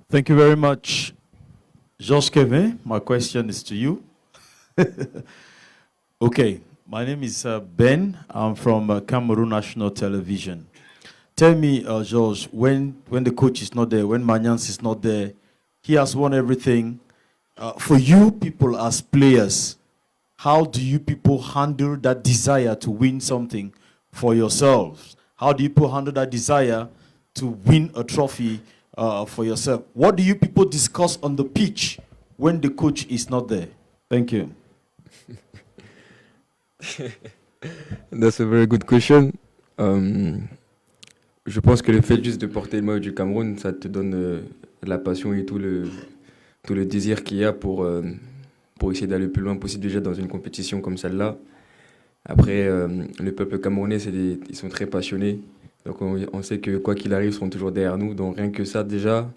Thank you very much, Georges Kevin. My question is to you. Okay, my name is Ben. I'm from Cameroon National Television. Tell me, Georges, when the coach is not there, when Magnans is not there, he has won everything. For you people as players, how do you people handle that desire to win something for yourselves? How do you people handle that desire to win a trophy for yourself? What do you people discuss on the pitch when the coach is not there? Thank you. That's a very good question. Je pense que le fait juste de porter le maillot du Cameroun, ça te donne la passion et tout le désir qu'il y a pour essayer d'aller le plus loin possible déjà dans une compétition comme celle-là. Après, le peuple camerounais, ils sont très passionnés. Donc on sait que quoi qu'il arrive, ils seront toujours derrière nous. Donc rien que ça déjà.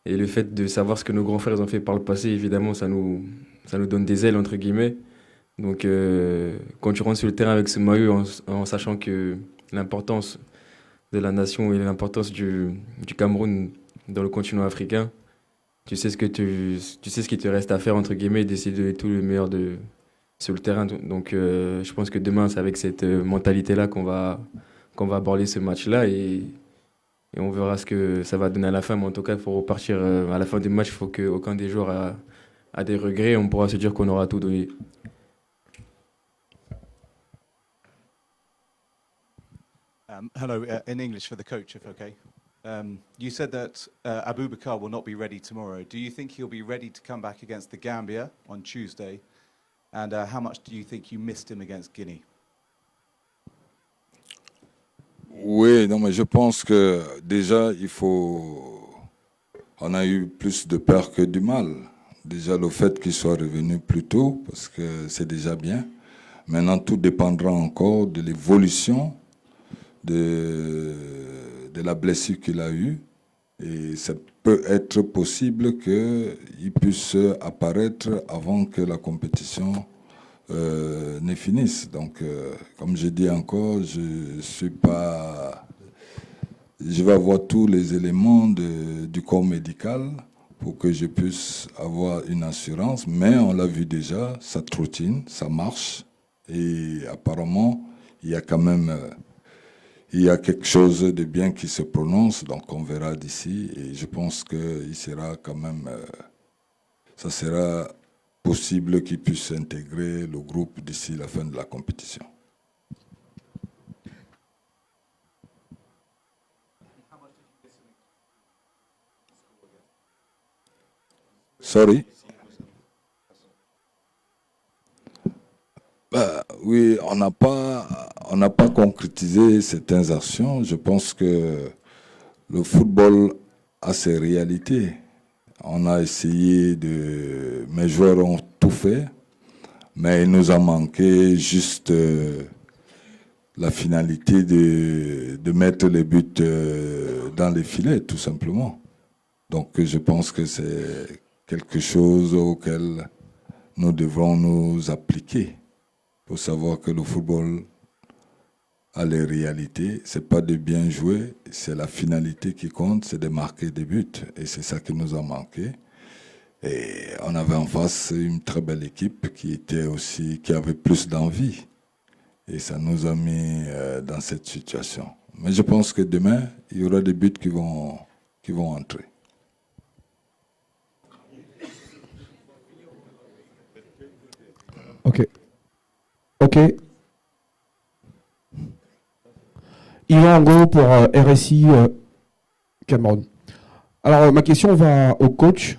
Et le fait de savoir ce que nos grands frères ont fait par le passé, évidemment, ça nous donne des ailes, entre guillemets. Donc quand tu rentres sur le terrain avec ce maillot, en sachant que l'importance de la nation et l'importance du Cameroun dans le continent africain, tu sais ce qui te reste à faire, entre guillemets, d'essayer de donner tout le meilleur sur le terrain. Donc je pense que demain, c'est avec cette mentalité-là qu'on va aborder ce match-là et on verra ce que ça va donner à la fin. Mais en tout cas, il faut repartir à la fin du match. Il faut qu'aucun des joueurs a des regrets. On pourra se dire qu'on aura tout donné. Hello, in English for the coach, if okay. You said that Abubakar will not be ready tomorrow. Do you think he'll be ready to come back against the Gambia on Tuesday? And how much do you think you missed him against Guinea? Oui, non, mais je pense que déjà, on a eu plus de peur que du mal. déjà le fait qu'ils soient revenus plus tôt, parce que c'est déjà bien. Maintenant, tout dépendra encore de l'évolution de la blessure qu'il a eue. Et ça peut être possible qu'il puisse apparaître avant que la compétition ne finisse. Donc, comme je dis encore, je vais avoir tous les éléments du corps médical pour que je puisse avoir une assurance. Mais on l'a vu déjà, ça trottine, ça marche. Et apparemment, il y a quand même quelque chose de bien qui se prononce. Donc, on verra d'ici. Et je pense qu'il sera quand même... ça sera possible qu'il puisse intégrer le groupe d'ici la fin de la compétition. Sorry. Oui, on n'a pas concrétisé certaines actions. Je pense que le football a ses réalités. On a essayé mes joueurs ont tout fait, mais il nous a manqué juste la finalité de mettre les buts dans les filets, tout simplement. Donc je pense que c'est quelque chose auquel nous devrons nous appliquer. Il faut savoir que le football a les réalités. Ce n'est pas de bien jouer, c'est la finalité qui compte, c'est de marquer des buts. Et c'est ça qui nous a manqué. Et on avait en face une très belle équipe qui avait plus d'envie. Et ça nous a mis dans cette situation. Mais je pense que demain, il y aura des buts qui vont entrer. Ok. Yvan Ango pour RSI Cameroun. Alors, ma question va au coach.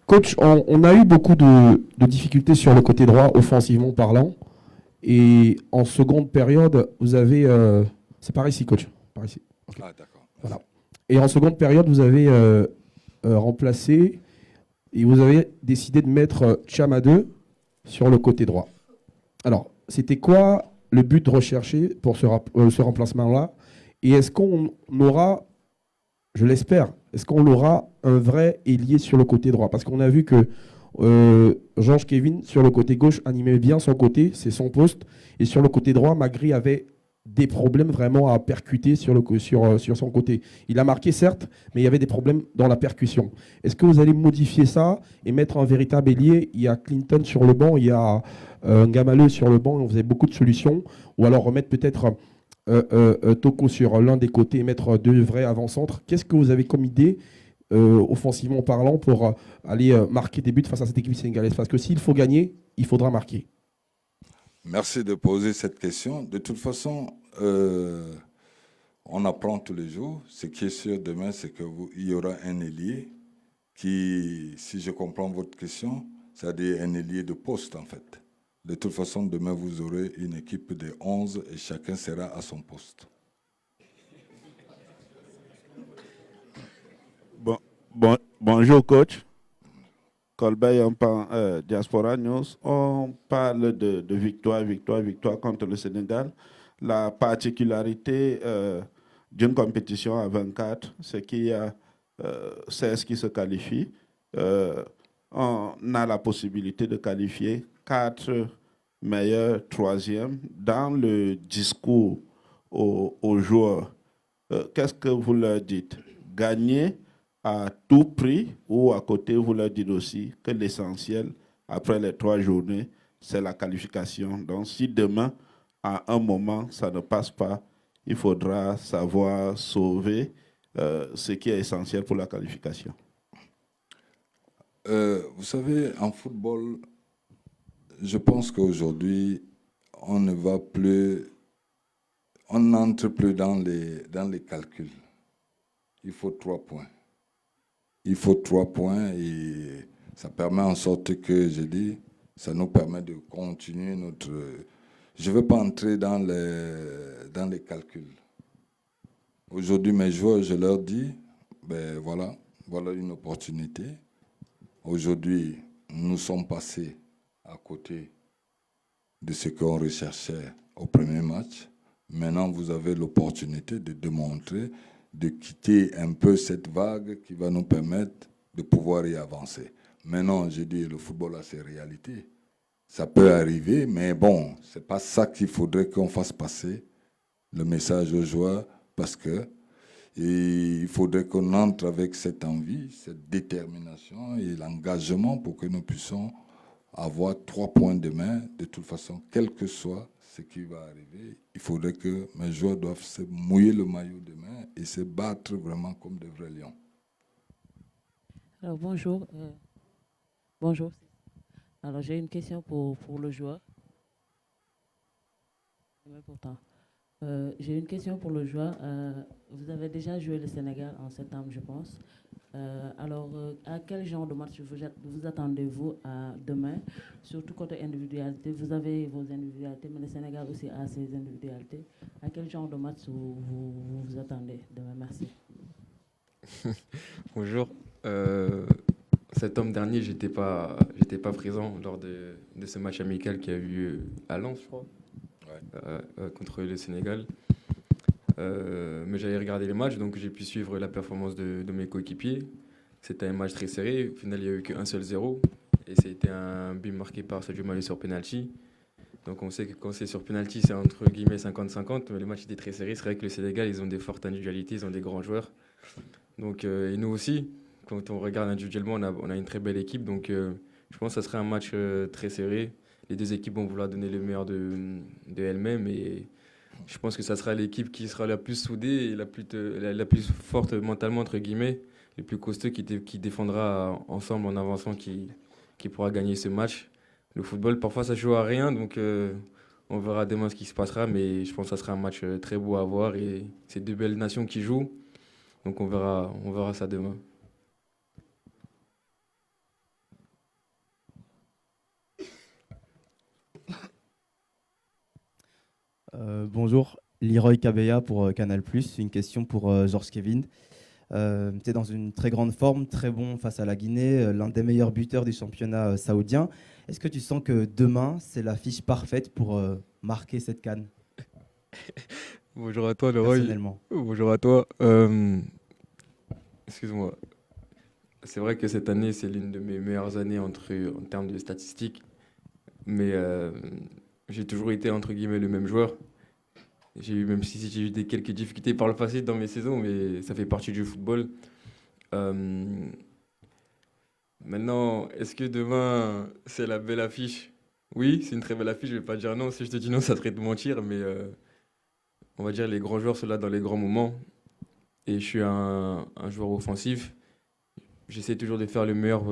Coach, on a eu beaucoup de difficultés sur le côté droit, offensivement parlant. Et en seconde période, vous avez... c'est par ici, coach. Par ici. Okay. Ah, d'accord. Voilà. Et en seconde période, vous avez remplacé et vous avez décidé de mettre Cham à 2 sur le côté droit. Alors, c'était quoi le but recherché pour ce remplacement-là? Et est-ce qu'on aura, je l'espère, est-ce qu'on aura un vrai ailier sur le côté droit? Parce qu'on a vu que Georges Kevin, sur le côté gauche, animait bien son côté, c'est son poste. Et sur le côté droit, Magri avait des problèmes vraiment à percuter sur son côté. Il a marqué, certes, mais il y avait des problèmes dans la percussion. Est-ce que vous allez modifier ça et mettre un véritable ailier? Il y a Clinton sur le banc, il y a Ngamaleu sur le banc, vous avez beaucoup de solutions. Ou alors remettre peut-être Toko sur l'un des côtés et mettre 2 vrais avant-centres. Qu'est-ce que vous avez comme idée, offensivement parlant, pour aller marquer des buts face à cette équipe sénégalaise? Parce que s'il faut gagner, il faudra marquer. Merci de poser cette question. De toute façon, on apprend tous les jours. Ce qui est sûr demain, c'est qu'il y aura un ailier qui, si je comprends votre question, c'est-à-dire un ailier de poste en fait. De toute façon, demain, vous aurez une équipe de 11 et chacun sera à son poste. Bonjour coach. Colbert, Diaspora News, on parle de victoire contre le Sénégal. La particularité d'une compétition à 24, c'est qu'il y a 16 qui se qualifient. On a la possibilité de qualifier 4 meilleurs 3e. Dans le discours aux joueurs, qu'est-ce que vous leur dites? Gagner à tout prix, ou à côté, vous leur dites aussi que l'essentiel, après les 3 journées, c'est la qualification. Donc, si demain, à un moment, ça ne passe pas, il faudra savoir sauver ce qui est essentiel pour la qualification. Vous savez, en football, je pense qu'aujourd'hui, on n'entre plus dans les calculs. Il faut 3 points. Il faut 3 points et ça permet en sorte que, je dis, ça nous permet de continuer notre... Je ne veux pas entrer dans les calculs. Aujourd'hui, mes joueurs, je leur dis, ben voilà une opportunité. Aujourd'hui, nous sommes passés à côté de ce qu'on recherchait au premier match. Maintenant, vous avez l'opportunité de démontrer, de quitter un peu cette vague qui va nous permettre de pouvoir y avancer. Maintenant, je dis, le football a ses réalités. Ça peut arriver, mais bon, ce n'est pas ça qu'il faudrait qu'on fasse passer le message aux joueurs, parce que il faudrait qu'on entre avec cette envie, cette détermination et l'engagement pour que nous puissions avoir 3 points demain. De toute façon, quel que soit ce qui va arriver, il faudrait que mes joueurs doivent se mouiller le maillot demain et se battre vraiment comme de vrais lions. Alors bonjour. Bonjour. Alors j'ai une question pour le joueur. Pourtant. J'ai une question pour le joueur. Vous avez déjà joué le Sénégal en septembre, je pense. Alors, à quel genre de match vous attendez-vous demain? Surtout côté individualité. Vous avez vos individualités, mais le Sénégal aussi a ses individualités. À quel genre de match vous attendez demain? Merci. Bonjour. Septembre dernier, j'étais pas présent lors de ce match amical qui a eu lieu à Lens, je crois. Contre le Sénégal. Mais j'avais regardé les matchs, donc j'ai pu suivre la performance de mes coéquipiers. C'était un match très serré. Au final, il n'y a eu qu'un seul 0. Et c'était un but marqué par Sadio Mané sur penalty. Donc on sait que quand c'est sur penalty, c'est entre guillemets 50-50. Mais le match était très serré. C'est vrai que le Sénégal, ils ont des fortes individualités, ils ont des grands joueurs. Donc, et nous aussi, quand on regarde individuellement, on a une très belle équipe. Donc je pense que ça sera un match très serré. Les deux équipes vont vouloir donner le meilleur de elles-mêmes et je pense que ça sera l'équipe qui sera la plus soudée et la plus forte mentalement, entre guillemets, le plus costaud qui défendra ensemble en avançant qui pourra gagner ce match. Le football, parfois, ça joue à rien, donc on verra demain ce qui se passera, mais je pense que ça sera un match très beau à voir et c'est deux belles nations qui jouent, donc on verra ça demain. Bonjour, Leroy Kabeya pour Canal+. Une question pour Georges Kevin. Tu es dans une très grande forme, très bon face à la Guinée, l'un des meilleurs buteurs du championnat saoudien. Est-ce que tu sens que demain, c'est la fiche parfaite pour marquer cette CAN? Bonjour à toi, Leroy. Bonjour à toi. Excuse-moi. C'est vrai que cette année, c'est l'une de mes meilleures années en termes de statistiques. Mais j'ai toujours été, entre guillemets, le même joueur. Même si j'ai eu quelques difficultés par le passé dans mes saisons, mais ça fait partie du football. Maintenant, est-ce que demain, c'est la belle affiche? Oui, c'est une très belle affiche, je ne vais pas dire non. Si je te dis non, ça serait de mentir, mais on va dire les grands joueurs sont là dans les grands moments. Et je suis un joueur offensif. J'essaie toujours de faire le meilleur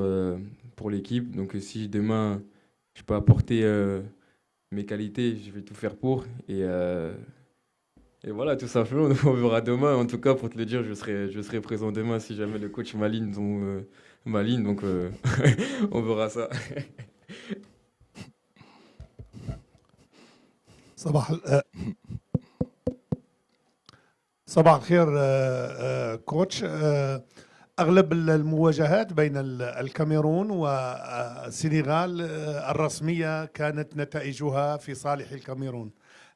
pour l'équipe. Donc si demain, je peux apporter mes qualités, je vais tout faire pour. Et voilà, tout simplement, on verra demain. En tout cas, pour te le dire, je serai présent demain si jamais le coach m'aligne. Donc on verra ça. صباح الخير كوتش. أغلب المواجهات بين الكاميرون والسنغال الرسمية كانت نتائجها في صالح الكاميرون.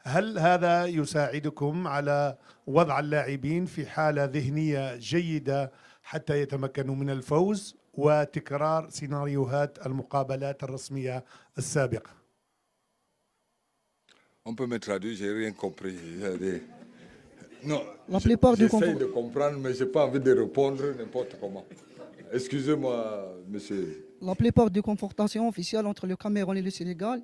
هل هذا يساعدكم على وضع اللاعبين في حالة ذهنية جيدة حتى يتمكنوا من الفوز وتكرار سيناريوهات المقابلات الرسمية السابقة؟ On peut me traduire, j'ai rien compris. Non, j'essaie de comprendre, mais je n'ai pas envie de répondre n'importe comment. Excusez-moi, monsieur. La plupart des confrontations officielles entre le Cameroun et le Sénégal,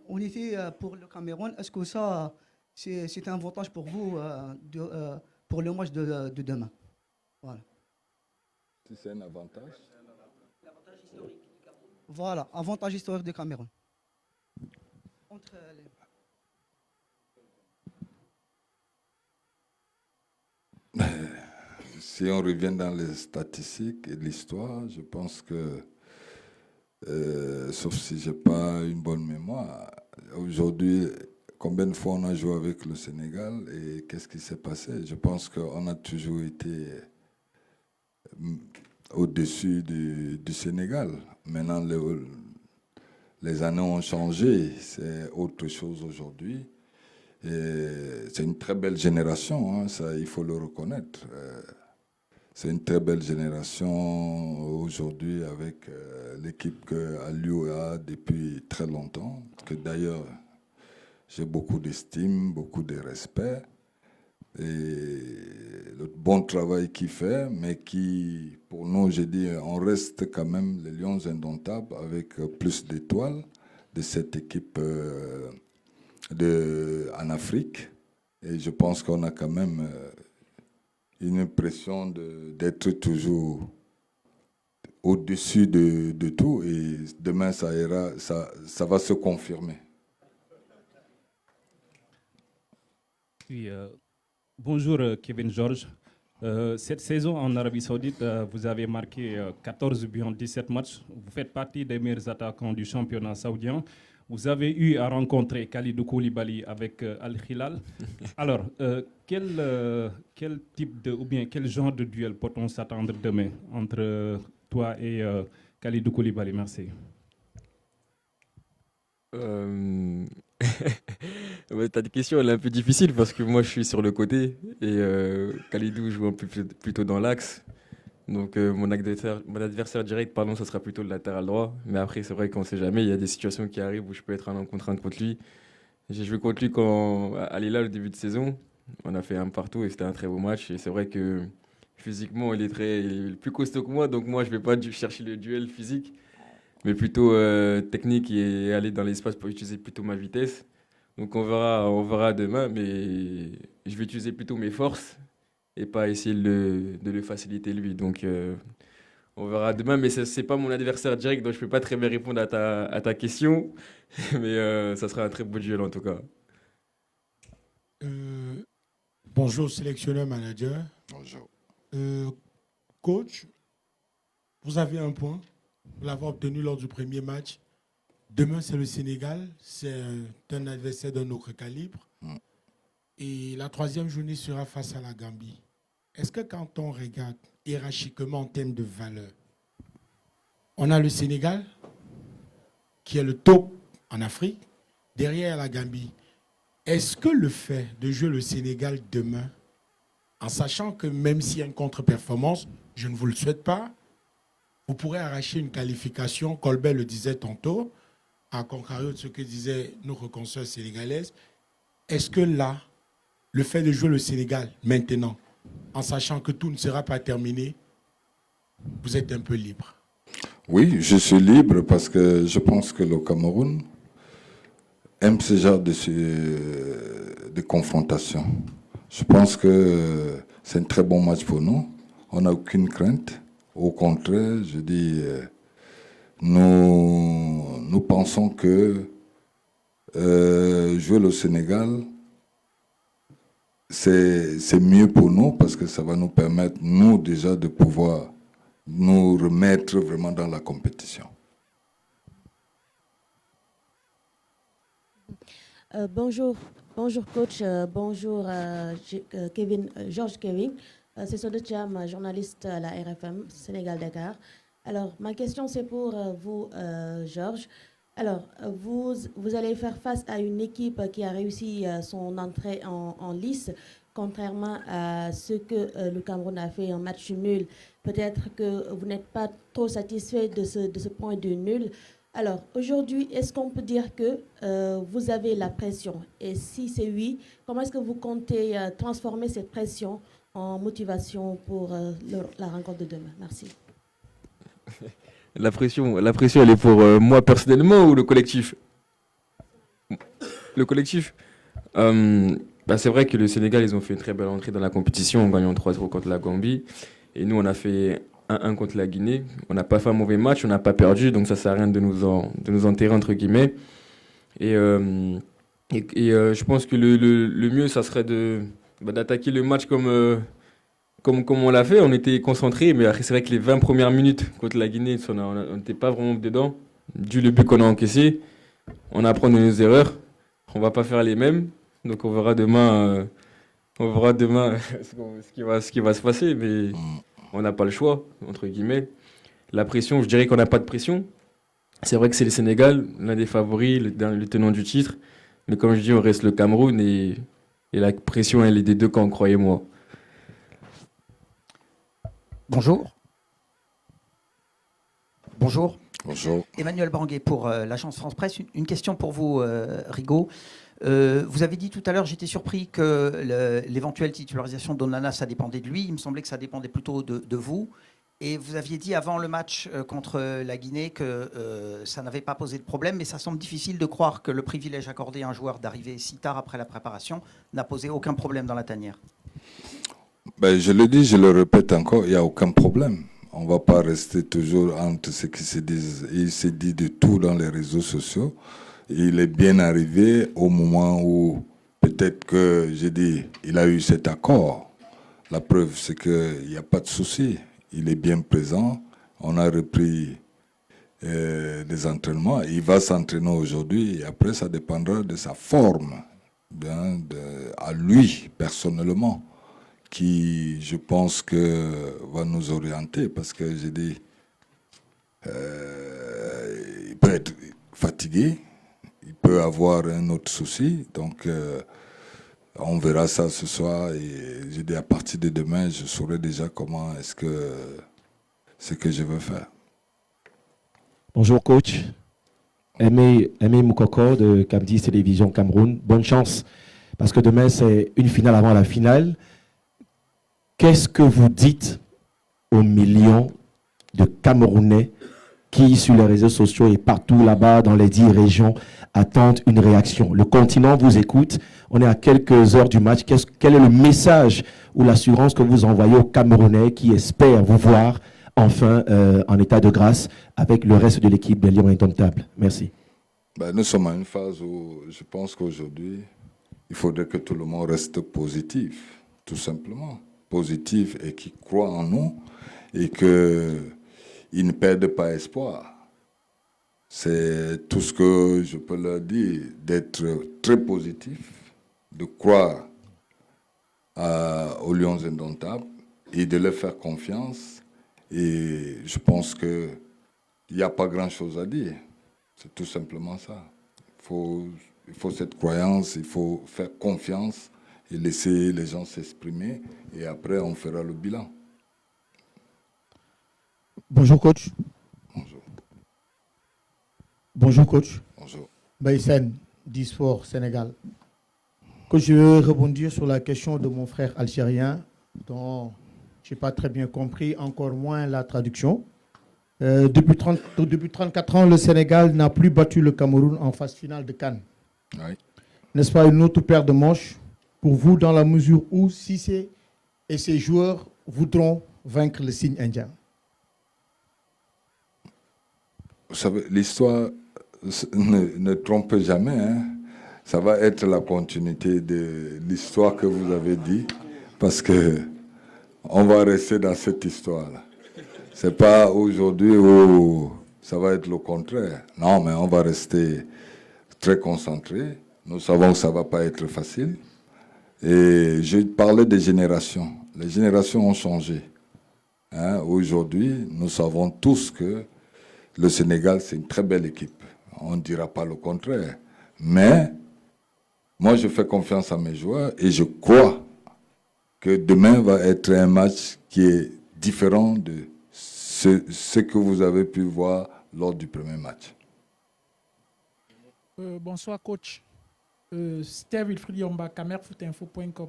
on était pour le Cameroun. Est-ce que ça, c'est un avantage pour vous pour le match de demain? Voilà. Si c'est un avantage? Voilà, avantage historique du Cameroun. Si on revient dans les statistiques et l'histoire, je pense que, sauf si je n'ai pas une bonne mémoire, aujourd'hui, combien de fois on a joué avec le Sénégal et qu'est-ce qui s'est passé? Je pense qu'on a toujours été au-dessus du Sénégal. Maintenant, les années ont changé, c'est autre chose aujourd'hui. C'est une très belle génération, hein, ça, il faut le reconnaître. C'est une très belle génération aujourd'hui avec l'équipe qu'Aliou a depuis très longtemps, que d'ailleurs j'ai beaucoup d'estime, beaucoup de respect. Et le bon travail qu'il fait, mais qui, pour nous, j'ai dit, on reste quand même les Lions indomptables avec plus d'étoiles de cette équipe en Afrique. Et je pense qu'on a quand même une impression d'être toujours au-dessus de tout. Et demain, ça va se confirmer. Oui, bonjour Kevin Georges. Cette saison en Arabie Saoudite, vous avez marqué 14 buts en 17 matchs. Vous faites partie des meilleurs attaquants du championnat saoudien. Vous avez eu à rencontrer Kalidou Koulibaly avec Al Hilal. Alors, quel type ou bien quel genre de duel peut-on s'attendre demain entre toi et Kalidou Koulibaly? Merci. Ta question elle est un peu difficile parce que moi je suis sur le côté et Kalidou joue un peu plutôt dans l'axe. Donc mon adversaire direct, pardon, ça sera plutôt le latéral droit. Mais après c'est vrai qu'on ne sait jamais, il y a des situations qui arrivent où je peux être en 1 contre 1 contre lui. J'ai joué contre lui à Lila le début de saison. On a fait un partout et c'était un très beau match. Et c'est vrai que physiquement il est plus costaud que moi, donc moi je ne vais pas chercher le duel physique, mais plutôt technique et aller dans l'espace pour utiliser plutôt ma vitesse. Donc on verra demain, mais je vais utiliser plutôt mes forces et pas essayer de le faciliter lui. Donc on verra demain, mais c'est pas mon adversaire direct, donc je peux pas très bien répondre à ta question, mais ça sera un très beau duel en tout cas. Bonjour sélectionneur manager. Bonjour. Coach, vous avez un point. Vous l'avez obtenu lors du premier match. Demain, c'est le Sénégal. C'est un adversaire d'un autre calibre. Et la troisième journée sera face à la Gambie. Est-ce que quand on regarde hiérarchiquement en termes de valeur, on a le Sénégal, qui est le top en Afrique, derrière la Gambie. Est-ce que le fait de jouer le Sénégal demain, en sachant que même s'il y a une contre-performance, je ne vous le souhaite pas, vous pourrez arracher une qualification, Colbert le disait tantôt, à contrario de ce que disaient nos consoeurs sénégalaises. Est-ce que là, le fait de jouer le Sénégal maintenant, en sachant que tout ne sera pas terminé, vous êtes un peu libre? Oui, je suis libre parce que je pense que le Cameroun aime ce genre de confrontation. Je pense que c'est un très bon match pour nous. On n'a aucune crainte. Au contraire, je dis, nous pensons que jouer le Sénégal, c'est mieux pour nous parce que ça va nous permettre, nous déjà, de pouvoir nous remettre vraiment dans la compétition. Bonjour coach, bonjour Kevin, Georges Kevin. C'est Sodo Cham, journaliste à la RFM Sénégal Dakar. Alors ma question c'est pour vous Georges. Alors vous allez faire face à une équipe qui a réussi son entrée en lice, contrairement à ce que le Cameroun a fait en match nul. Peut-être que vous n'êtes pas trop satisfait de ce point de nul. Alors, aujourd'hui, est-ce qu'on peut dire que vous avez la pression? Et si c'est oui, comment est-ce que vous comptez transformer cette pression en motivation pour la rencontre de demain? Merci. La pression, elle est pour moi personnellement ou le collectif? Le collectif. C'est vrai que le Sénégal, ils ont fait une très belle entrée dans la compétition en gagnant 3-0 contre la Gambie. Et nous, on a fait 1-1 contre la Guinée. On n'a pas fait un mauvais match, on n'a pas perdu, donc ça ne sert à rien de nous enterrer, entre guillemets. Et je pense que le mieux, ça serait d'attaquer le match comme on l'a fait. On était concentrés, mais c'est vrai que les 20 premières minutes contre la Guinée, on n'était pas vraiment dedans. Dû le but qu'on a encaissé, on apprend de nos erreurs. On ne va pas faire les mêmes. Donc on verra demain, ce qui va se passer. Mais on n'a pas le choix, entre guillemets. La pression, je dirais qu'on n'a pas de pression. C'est vrai que c'est le Sénégal, l'un des favoris, le tenant du titre. Mais comme je dis, on reste le Cameroun et la pression, elle est des deux camps, croyez-moi. Bonjour. Bonjour. Bonjour. Emmanuel Branguet pour l'agence France Presse. Une question pour vous, Rigaud. Vous avez dit tout à l'heure, j'étais surpris que l'éventuelle titularisation d'Onana, ça dépendait de lui. Il me semblait que ça dépendait plutôt de vous. Et vous aviez dit avant le match contre la Guinée que ça n'avait pas posé de problème, mais ça semble difficile de croire que le privilège accordé à un joueur d'arriver si tard après la préparation n'a posé aucun problème dans la tanière. Ben, je le dis, je le répète encore, il n'y a aucun problème. On ne va pas rester toujours entre ce qui se dit. Il se dit de tout dans les réseaux sociaux. Il est bien arrivé au moment où peut-être que, j'ai dit, il a eu cet accord. La preuve, c'est qu'il n'y a pas de souci. Il est bien présent. On a repris des entraînements. Il va s'entraîner aujourd'hui et après, ça dépendra de sa forme, à lui, personnellement, qui, je pense, que va nous orienter parce que, j'ai dit, il peut être fatigué, il peut avoir un autre souci. Donc, on verra ça ce soir et j'ai dit à partir de demain, je saurai déjà comment est-ce que ce que je veux faire. Bonjour coach. Aimé Moukoko de Camdis Télévision Cameroun. Bonne chance parce que demain c'est une finale avant la finale. Qu'est-ce que vous dites aux millions de Camerounais qui, sur les réseaux sociaux et partout là-bas dans les 10 régions, attendent une réaction? Le continent vous écoute. On est à quelques heures du match. Quel est le message ou l'assurance que vous envoyez aux Camerounais qui espèrent vous voir enfin en état de grâce avec le reste de l'équipe des Lions Indomptables? Merci. Ben, nous sommes à une phase où je pense qu'aujourd'hui, il faudrait que tout le monde reste positif, tout simplement. Positif et qui croit en nous et qu'ils ne perdent pas espoir. C'est tout ce que je peux leur dire, d'être très positif, de croire aux Lions Indomptables et de leur faire confiance. Et je pense qu'il n'y a pas grand-chose à dire. C'est tout simplement ça. Il faut cette croyance, il faut faire confiance et laisser les gens s'exprimer. Et après, on fera le bilan. Bonjour coach. Bonjour. Bonjour coach. Bonjour. Baïsen, d'eSport Sénégal. Coach, je veux rebondir sur la question de mon frère algérien, dont je n'ai pas très bien compris, encore moins la traduction. Depuis 34 ans, le Sénégal n'a plus battu le Cameroun en phase finale de CAN. Oui. N'est-ce pas une autre paire de manches pour vous dans la mesure où Cissé et ses joueurs voudront vaincre le signe indien? Vous savez, l'histoire ne trompe jamais. Hein. Ça va être la continuité de l'histoire que vous avez dit, parce que on va rester dans cette histoire-là. C'est pas aujourd'hui où ça va être le contraire. Non, mais on va rester très concentré. Nous savons que ça va pas être facile. Et je parlais des générations. Les générations ont changé. Hein. Aujourd'hui, nous savons tous que le Sénégal, c'est une très belle équipe. On ne dira pas le contraire. Mais moi, je fais confiance à mes joueurs et je crois que demain va être un match qui est différent de ce que vous avez pu voir lors du premier match. Bonsoir coach. Steve Wilfried Yomba, camerfootinfo.com.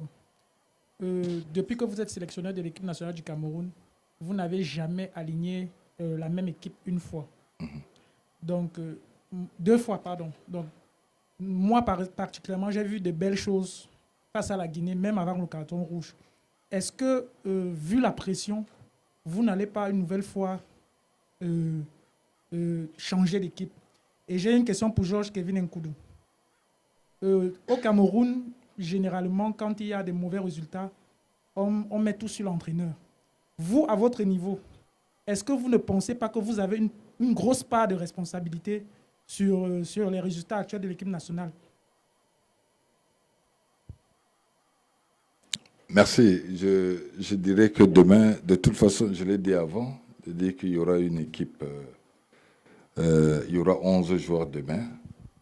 Depuis que vous êtes sélectionneur de l'équipe nationale du Cameroun, vous n'avez jamais aligné la même équipe une fois. Donc, 2 fois, pardon. Donc, moi, particulièrement, j'ai vu de belles choses face à la Guinée, même avant le carton rouge. Est-ce que, vu la pression, vous n'allez pas une nouvelle fois changer d'équipe? Et j'ai une question pour Georges Kevin Nkoudou. Au Cameroun, généralement, quand il y a des mauvais résultats, on met tout sur l'entraîneur. Vous, à votre niveau, est-ce que vous ne pensez pas que vous avez une grosse part de responsabilité sur les résultats actuels de l'équipe nationale? Merci. Je dirais que demain, de toute façon, je l'ai dit avant, je dis qu'il y aura une équipe, il y aura 11 joueurs demain.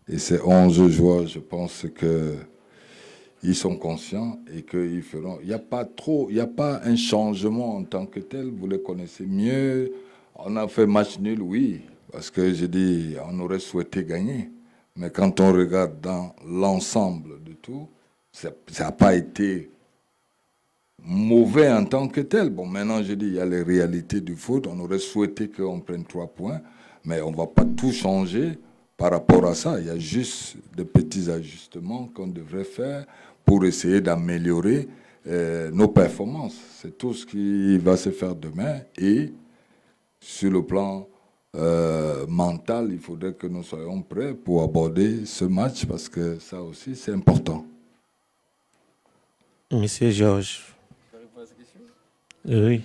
Et ces 11 joueurs, je pense qu'ils sont conscients et qu'ils feront. Il n'y a pas un changement en tant que tel, vous les connaissez mieux. On a fait match nul, oui, parce que je dis, on aurait souhaité gagner. Mais quand on regarde dans l'ensemble de tout, ça n'a pas été mauvais en tant que tel. Bon, maintenant, je dis, il y a les réalités du foot. On aurait souhaité qu'on prenne 3 points, mais on ne va pas tout changer par rapport à ça. Il y a juste des petits ajustements qu'on devrait faire pour essayer d'améliorer nos performances. C'est tout ce qui va se faire demain. Et sur le plan mental, il faudrait que nous soyons prêts pour aborder ce match parce que ça aussi, c'est important. Monsieur Georges. Oui.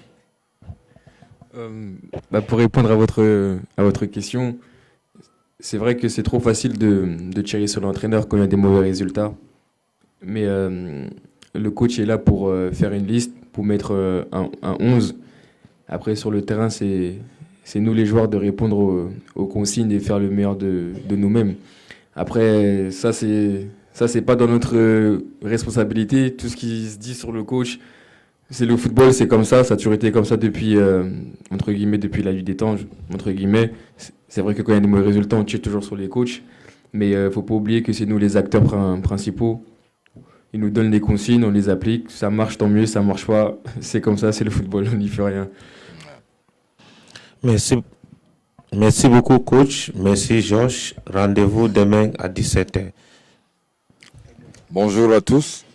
Pour répondre à votre question, c'est vrai que c'est trop facile de tirer sur l'entraîneur quand il y a des mauvais résultats. Mais le coach est là pour faire une liste, pour mettre un 11. Après, sur le terrain, c'est nous les joueurs de répondre aux consignes et faire le meilleur de nous-mêmes. Après, ça, c'est pas dans notre responsabilité. Tout ce qui se dit sur le coach, c'est le football, c'est comme ça a toujours été comme ça depuis, entre guillemets, depuis la nuit des temps, entre guillemets. C'est vrai que quand il y a des mauvais résultats, on tire toujours sur les coachs, mais il ne faut pas oublier que c'est nous les acteurs principaux. Ils nous donnent des consignes, on les applique, ça marche tant mieux, ça marche pas, c'est comme ça, c'est le football, on n'y fait rien. Merci beaucoup, coach. Merci, Georges. Rendez-vous demain à 17h. Bonjour à tous.